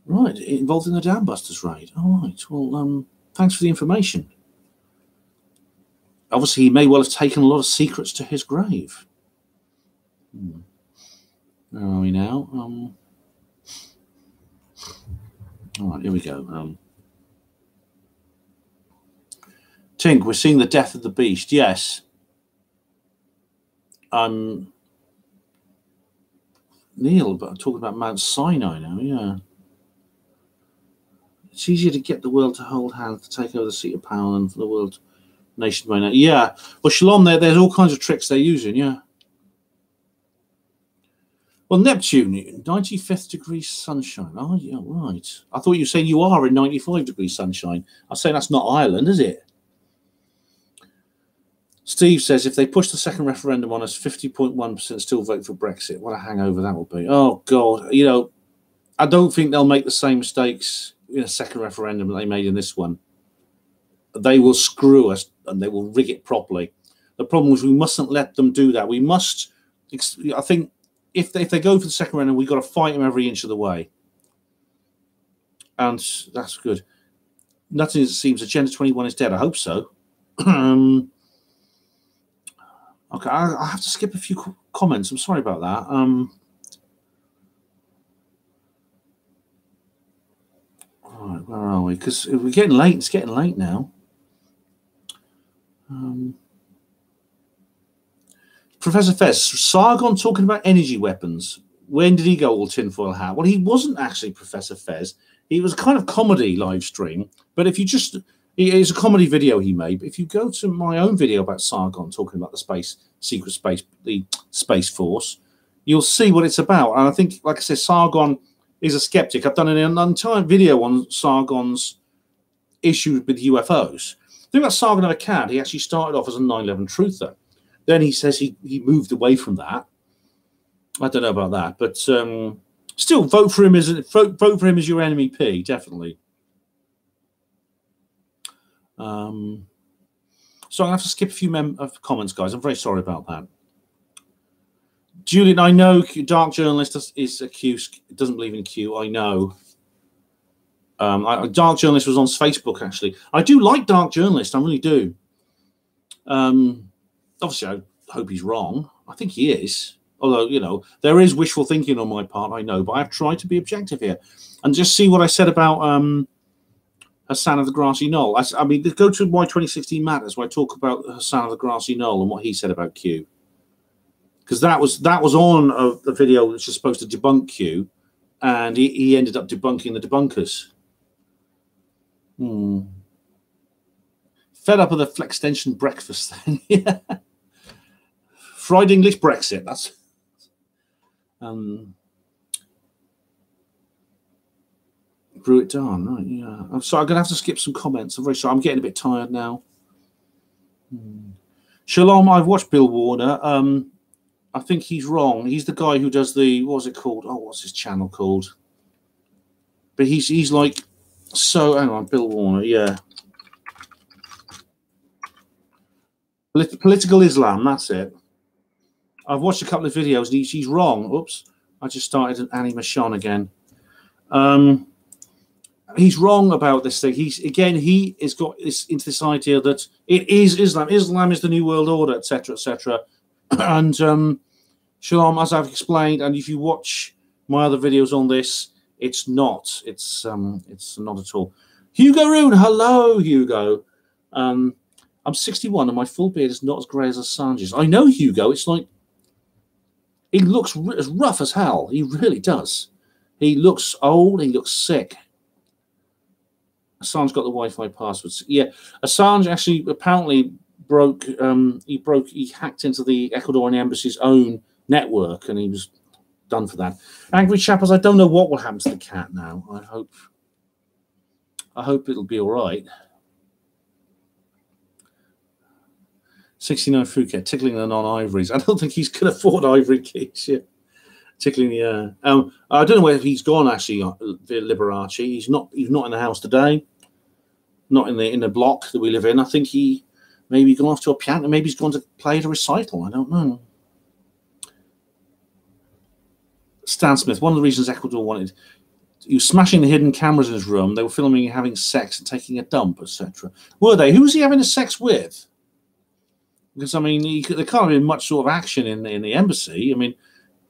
Right. Involved in the Dam Busters raid. All right. Well, thanks for the information. Obviously, he may well have taken a lot of secrets to his grave. Where are we now? All right, here we go. Tink, we're seeing the death of the beast. Yes. Neil, but I'm talking about Mount Sinai now. Yeah. It's easier to get the world to hold hands to take over the seat of power than for the world nation by now. Yeah. Well, Shalom, there's all kinds of tricks they're using. Yeah. Well, Neptune, 95th degree sunshine. Oh, yeah, right. I thought you were saying you are in 95 degrees sunshine. I'm saying that's not Ireland, is it? Steve says, if they push the second referendum on us, 50.1% still vote for Brexit. What a hangover that will be. Oh, God. I don't think they'll make the same mistakes in a second referendum that they made in this one. They will screw us and they will rig it properly. The problem is we mustn't let them do that. We must, I think, if they go for the second round, we've got to fight them every inch of the way. And that's good. Nothing, it seems, Agenda 21 is dead. I hope so. Okay, I have to skip a few comments. I'm sorry about that. All right, where are we? Because we're getting late. It's getting late now. Professor Fez, Sargon talking about energy weapons. When did he go all tinfoil hat? Well, he wasn't actually Professor Fez. He was a kind of comedy live stream. But if you just, it's a comedy video he made. But if you go to my own video about Sargon talking about the Space Force, you'll see what it's about. And I think, like I said, Sargon is a skeptic. I've done an entire video on Sargon's issue with UFOs. The thing about Sargon of Akkad, he actually started off as a 9/11 truther. Then he says he moved away from that. I don't know about that, but still vote for him as your MEP, definitely. So I'm gonna have to skip a few comments, guys. I'm very sorry about that. Julian, I know dark journalist is accused. Doesn't believe in Q. I know. Dark journalist was on Facebook actually. I do like dark journalist. I really do. Obviously, I hope he's wrong. I think he is. Although, there is wishful thinking on my part, I know. But I've tried to be objective here. And just see what I said about Hassan of the Grassy Knoll. I mean, go to Why 2016 Matters, where I talk about Hassan of the Grassy Knoll and what he said about Q. Because that was on a video which was supposed to debunk Q. And he ended up debunking the debunkers. Fed up with the flex extension breakfast thing. Yeah. Fried English Brexit. That's brew it down, right? Yeah. I'm sorry. I'm gonna have to skip some comments. I'm very sorry. I'm getting a bit tired now. Shalom, I've watched Bill Warner. I think he's wrong. He's the guy who does the, what's it called? Oh, what's his channel called? But he's like, so, hang on, Bill Warner, yeah. Political Islam, that's it. I've watched a couple of videos and he's wrong. Oops, I just started an Annie Machon again. He's wrong about this thing. He has got this into this idea that it is Islam. Islam is the new world order, etc., etc. And Shalom, as I've explained, and if you watch my other videos on this, it's not. It's not at all. Hugo Rune, hello, Hugo. I'm 61 and my full beard is not as grey as Assange's. I know, Hugo. It's like he looks as rough as hell. He really does. He looks old. He looks sick. Assange got the Wi-Fi passwords. Yeah, Assange actually apparently broke. He hacked into the Ecuadorian embassy's own network, and he was done for that. Angry Chappers, I don't know what will happen to the cat now. I hope it'll be all right. 69 Phuket, tickling the non-ivories. I don't think he's can afford ivory keys. Yeah. Tickling the. I don't know where he's gone. Actually, Liberace. He's not in the house today. Not in the block that we live in. I think he maybe gone off to a piano. Maybe he's gone to play at a recital. I don't know. Stan Smith. One of the reasons Ecuador wanted. He was smashing the hidden cameras in his room. They were filming him having sex and taking a dump, etc. Were they? Who was he having a sex with? Because I mean, there can't have been much sort of action in the embassy. I mean,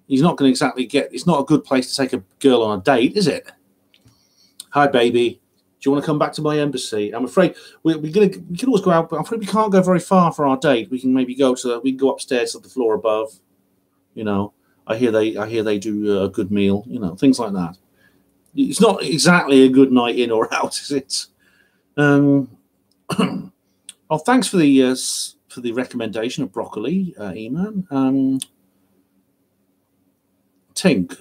he's not going to exactly get. It's not a good place to take a girl on a date, is it? Hi, baby. Do you want to come back to my embassy? I'm afraid we can always go out, but I'm afraid we can't go very far for our date. We can maybe go upstairs to the floor above. You know, I hear they do a good meal. You know, things like that. It's not exactly a good night in or out, is it? Oh, thanks for the recommendation of broccoli, Eman. Tink.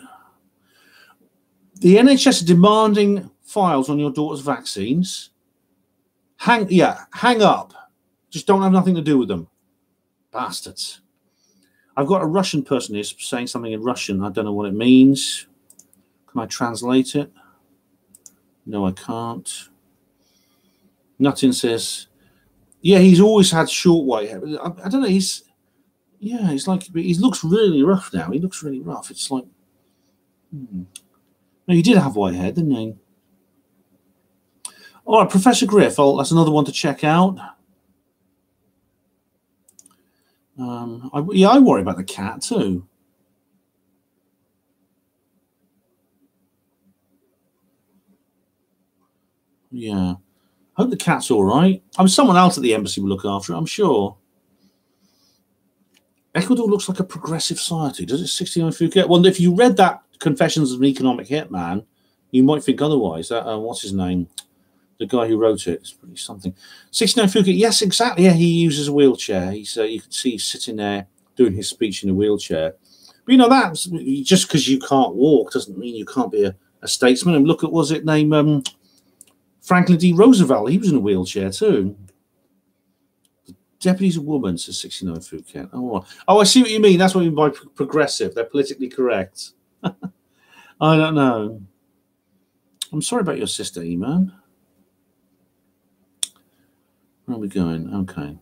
The NHS is demanding files on your daughter's vaccines. Hang up. Just don't have nothing to do with them. Bastards. I've got a Russian person here saying something in Russian. I don't know what it means. Can I translate it? No, I can't. Nothing says. Yeah, he's always had short white hair. I don't know. He's like he looks really rough now. He looks really rough. It's like, no, he did have white hair, didn't he? All right, Professor Griff. That's another one to check out. I worry about the cat too. Yeah. I hope the cat's all right. Someone else at the embassy will look after it, I'm sure. Ecuador looks like a progressive society. Does it? 69 Phuket? Well, if you read that Confessions of an Economic Hitman, you might think otherwise. What's his name? The guy who wrote it. It's pretty something. 69 Phuket. Yes, exactly. Yeah, he uses a wheelchair. You can see he's sitting there doing his speech in a wheelchair. But, you know, that's just because you can't walk doesn't mean you can't be a statesman. And look at, was it named... Franklin D. Roosevelt, he was in a wheelchair too. The deputy's a woman, says 69 Phuket. Oh, I see what you mean. That's what you mean by progressive. They're politically correct. I don't know. I'm sorry about your sister, Eman. Where are we going? Okay.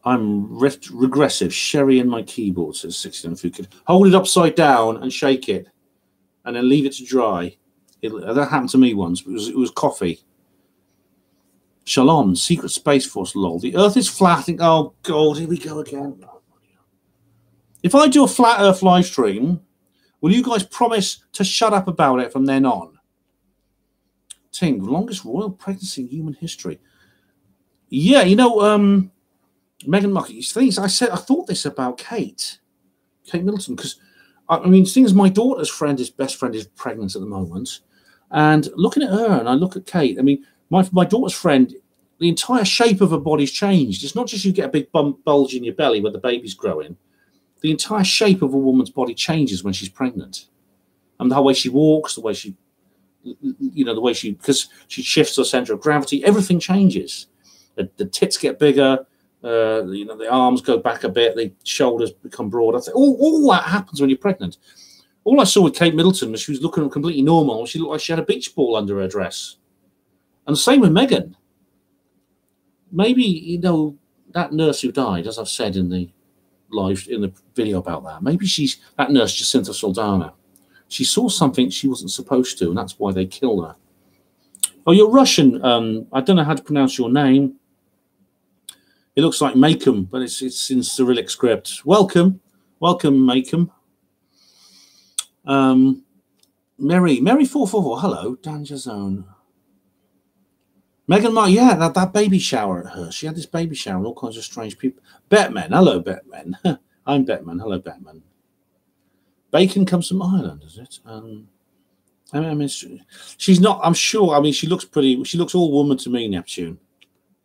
I'm regressive. Sherry in my keyboard, says 69 Phuket. Hold it upside down and shake it. And then leave it to dry. That happened to me once. It was coffee. Shalom, Secret Space Force, lol. The Earth is flat. Oh, God, here we go again. If I do a flat Earth live stream, will you guys promise to shut up about it from then on? Ting, longest royal pregnancy in human history. Yeah, you know, Meghan Markle. I thought this about Kate Middleton, because I mean, things. My daughter's best friend is pregnant at the moment, and looking at her, and I look at Kate. I mean, my daughter's friend, the entire shape of her body's changed. It's not just you get a big bulge in your belly where the baby's growing. The entire shape of a woman's body changes when she's pregnant, and the way she walks, the way she you know, the way because she shifts the center of gravity, everything changes. The tits get bigger, you know, the arms go back a bit, the shoulders become broader. All that happens when you're pregnant. All I saw with Kate Middleton was she was looking completely normal. She looked like she had a beach ball under her dress. And the same with Meghan. Maybe, you know, that nurse who died, as I've said in the video about that, maybe that nurse, Jacinta Soldana, she saw something she wasn't supposed to, and that's why they killed her. Oh, you're Russian. I don't know how to pronounce your name. It looks like Makem, but it's in Cyrillic script. Welcome, Makem. Mary 444. Hello, Danger Zone. Meghan Markle, yeah, that baby shower at her. She had this baby shower and all kinds of strange people. Batman, hello, Batman. I'm Batman. Hello, Batman. Bacon comes from Ireland, is it? I mean, she's not. I'm sure. I mean, she looks pretty. She looks all woman to me, Neptune.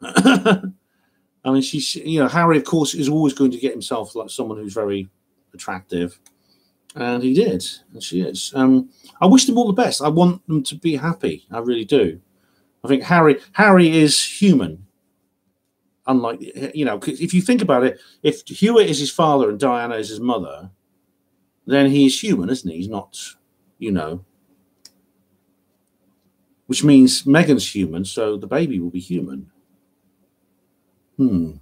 I mean, she's. You know, Harry, of course, is always going to get himself like someone who's very attractive, and he did, and she is. I wish them all the best. I want them to be happy. I really do. I think Harry is human. Unlike, you know, if you think about it, if Hewitt is his father and Diana is his mother, then he is human, isn't he? He's not, you know. Which means Meghan's human, so the baby will be human. Don't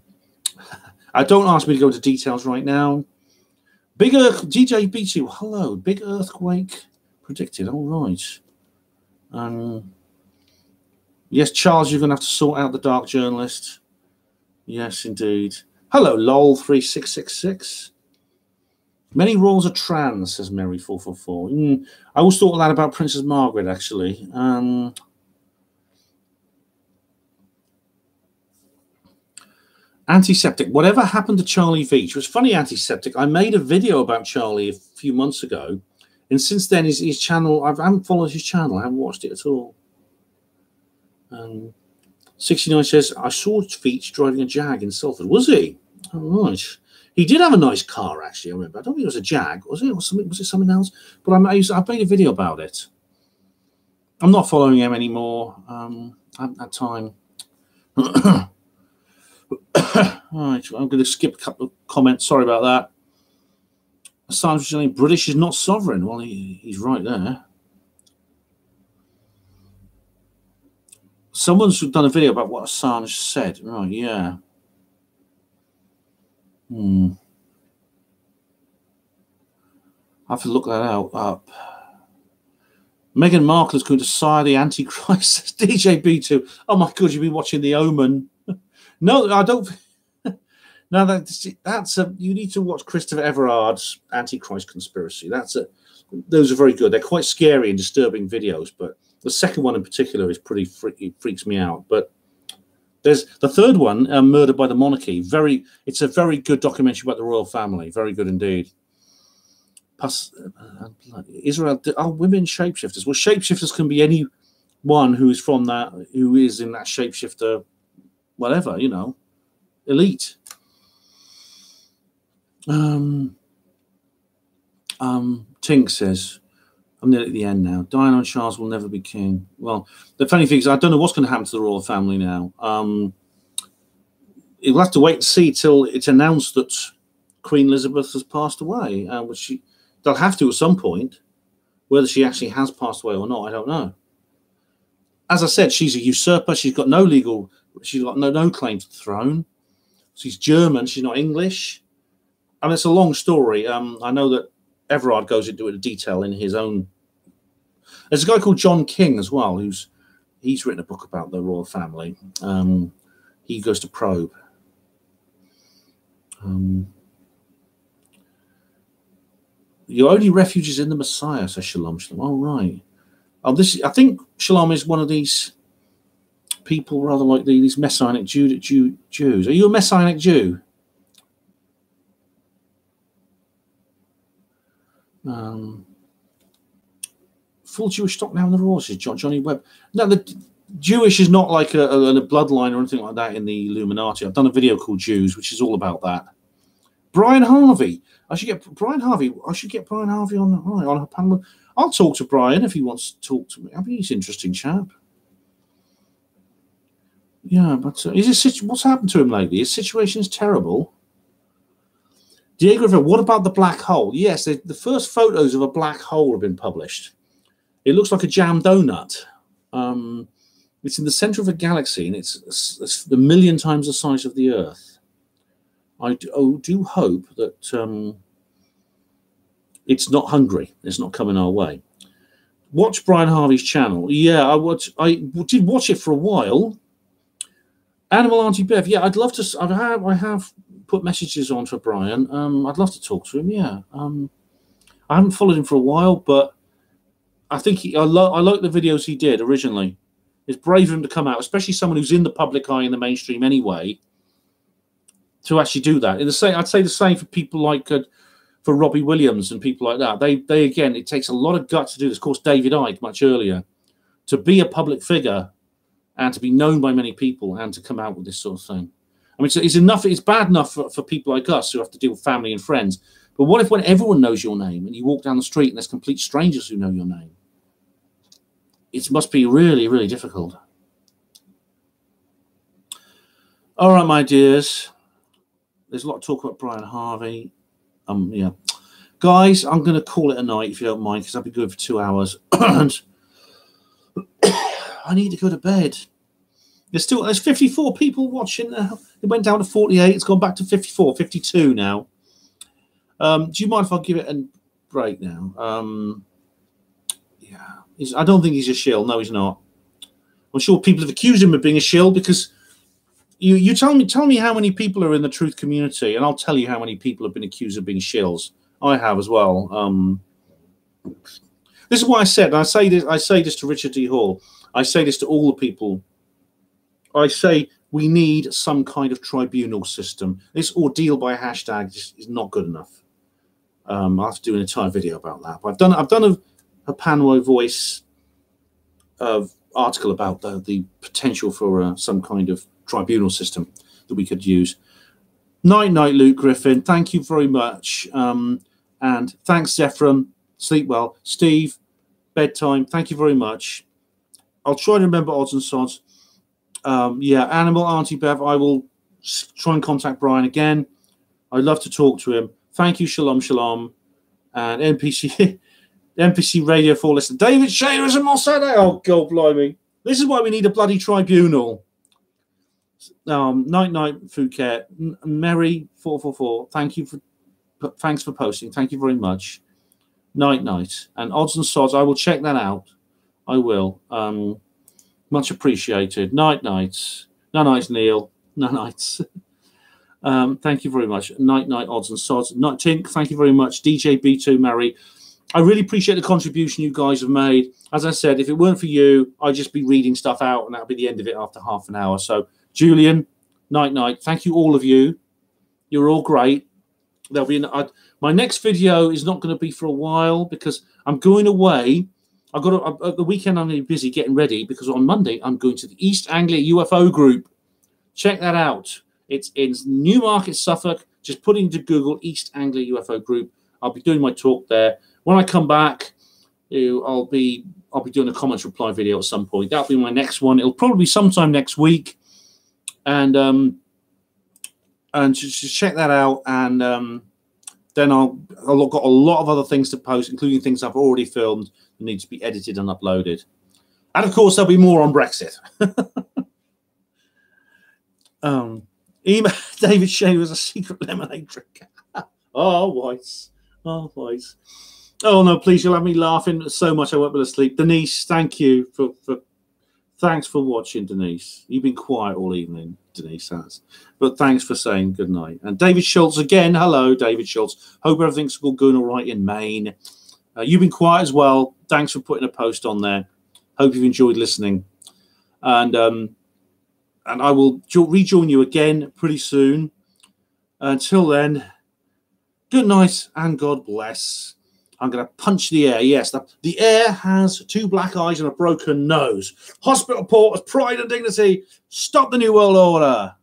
ask me to go into details right now. Bigger DJ B2, hello. Big earthquake predicted. All right. Yes, Charles, you're going to have to sort out the dark journalist. Yes, indeed. Hello, lol3666. Many royals are trans, says Mary 444. I always thought that about Princess Margaret, actually. Antiseptic. Whatever happened to Charlie Veach? It was funny, Antiseptic. I made a video about Charlie a few months ago, and since then his channel, I haven't followed his channel. I haven't watched it at all. 69 says, I saw Veach driving a Jag in Salford. Was he? All right. He did have a nice car, actually, I remember. I don't think it was a Jag, was it? Or something, was it something else? But I made a video about it. I'm not following him anymore at that time. All right, I'm going to skip a couple of comments. Sorry about that. Assange was saying British is not sovereign. Well, he's right there. Someone's done a video about what Assange said. Right, yeah. I have to look that up. Meghan Markle is going to sire the Antichrist. DJ B2. Oh my God, you've been watching The Omen. No, I don't. No, that's you need to watch Christopher Everard's Antichrist Conspiracy. Those are very good. They're quite scary and disturbing videos, but the second one in particular is pretty freaks me out. But there's the third one, Murder by the Monarchy. It's a very good documentary about the royal family. Very good indeed. Israel, women shapeshifters. Well, shapeshifters can be anyone who is from that, who is in that shapeshifter, whatever, you know, elite. Tink says, I'm nearly at the end now. Diana and Charles will never be king. Well, the funny thing is, I don't know what's going to happen to the royal family now. You'll have to wait and see till it's announced that Queen Elizabeth has passed away, which they'll have to at some point. Whether she actually has passed away or not, I don't know. As I said, she's a usurper. She's got no claim to the throne. She's German. She's not English. I mean, it's a long story. I know that Everard goes into it in detail in his own. There's a guy called John King as well, he's written a book about the royal family. He goes to probe. Your only refuge is in the Messiah, says Shalom. Oh, right. I think Shalom is one of these people, rather like these Messianic Jews. Are you a Messianic Jew? Full Jewish stock now in the Raw, says Johnny Webb. No, the Jewish is not like a bloodline or anything like that in the Illuminati. I've done a video called Jews, which is all about that. Brian Harvey. I should get Brian Harvey on a panel. I'll talk to Brian if he wants to talk to me. I mean, he's an interesting chap. Yeah, but what's happened to him lately? His situation is terrible. Diego Rivera, what about the black hole? Yes, the first photos of a black hole have been published. It looks like a jam donut. It's in the center of a galaxy, and it's a million times the size of the Earth. I do hope that it's not hungry. It's not coming our way. Watch Brian Harvey's channel. Yeah, I did watch it for a while. Animal Auntie Bev. Yeah, I'd love to. I have put messages on for Brian. I'd love to talk to him. Yeah. I haven't followed him for a while, but I think I like the videos he did originally. It's brave of him to come out, especially someone who's in the public eye in the mainstream anyway, to actually do that. I'd say the same for people like for Robbie Williams and people like that. They again, it takes a lot of guts to do this. Of course, David Icke much earlier, to be a public figure and to be known by many people and to come out with this sort of thing. I mean, it's bad enough for people like us who have to deal with family and friends. But what if when everyone knows your name and you walk down the street and there's complete strangers who know your name? It must be really, really difficult. All right, my dears. There's a lot of talk about Brian Harvey. Yeah. Guys, I'm going to call it a night if you don't mind, because I've been good for 2 hours. And I need to go to bed. There's 54 people watching now. It went down to 48. It's gone back to 54, 52 now. Do you mind if I give it a break now? Yeah, I don't think he's a shill. No, he's not. I'm sure people have accused him of being a shill because you tell me how many people are in the truth community, and I'll tell you how many people have been accused of being shills. I have as well. This is why I said, and I say this to Richard D. Hall. I say this to all the people. I say we need some kind of tribunal system. This ordeal by hashtag is not good enough. I'll have to do an entire video about that. But I've done a Panwo Voice article about the potential for some kind of tribunal system that we could use. Night, Luke Griffin. Thank you very much. And thanks, Zephram. Sleep well. Steve, bedtime. Thank you very much. I'll try to remember odds and sods. Yeah, Animal Auntie Bev. I will try and contact Brian again. I'd love to talk to him. Thank you, Shalom, Shalom. And NPC Radio 4 listener. David Shayer is a Mossad. Oh, God, blimey. This is why we need a bloody tribunal. Night, Phuket. Mary 444. Thanks for posting. Thank you very much. Night. And odds and sods. I will check that out. I will. Much appreciated. Night. No nights, Neil. No nights. Thank you very much. Night, odds and sods. Night, Tink. Thank you very much. DJ B2, Mary. I really appreciate the contribution you guys have made. As I said, if it weren't for you, I'd just be reading stuff out, and that'll be the end of it after half an hour. So, Julian, night. Thank you, all of you. You're all great. There'll be my next video is not going to be for a while because I'm going away. The weekend I'm going to be busy getting ready because on Monday I'm going to the East Anglia UFO group. Check that out. It's in Newmarket, Suffolk. Just put into Google East Anglia UFO group. I'll be doing my talk there. When I come back, I'll be doing a comments reply video at some point. That'll be my next one. It'll probably be sometime next week, and just check that out. And then I've got a lot of other things to post, including things I've already filmed that need to be edited and uploaded. And of course, there'll be more on Brexit. David Shea was a secret lemonade drinker. Oh, Weiss. Oh no, please, you'll have me laughing so much I won't be able to sleep. Denise, thank you thanks for watching, Denise. You've been quiet all evening, Denise has. But thanks for saying good night. And David Schultz again. Hello, David Schultz. Hope everything's going all right in Maine. You've been quiet as well. Thanks for putting a post on there. Hope you've enjoyed listening. And I will rejoin you again pretty soon. Until then, good night and God bless. I'm going to punch the air. Yes, the air has 2 black eyes and a broken nose. Hospital port with pride and dignity. Stop the New World Order.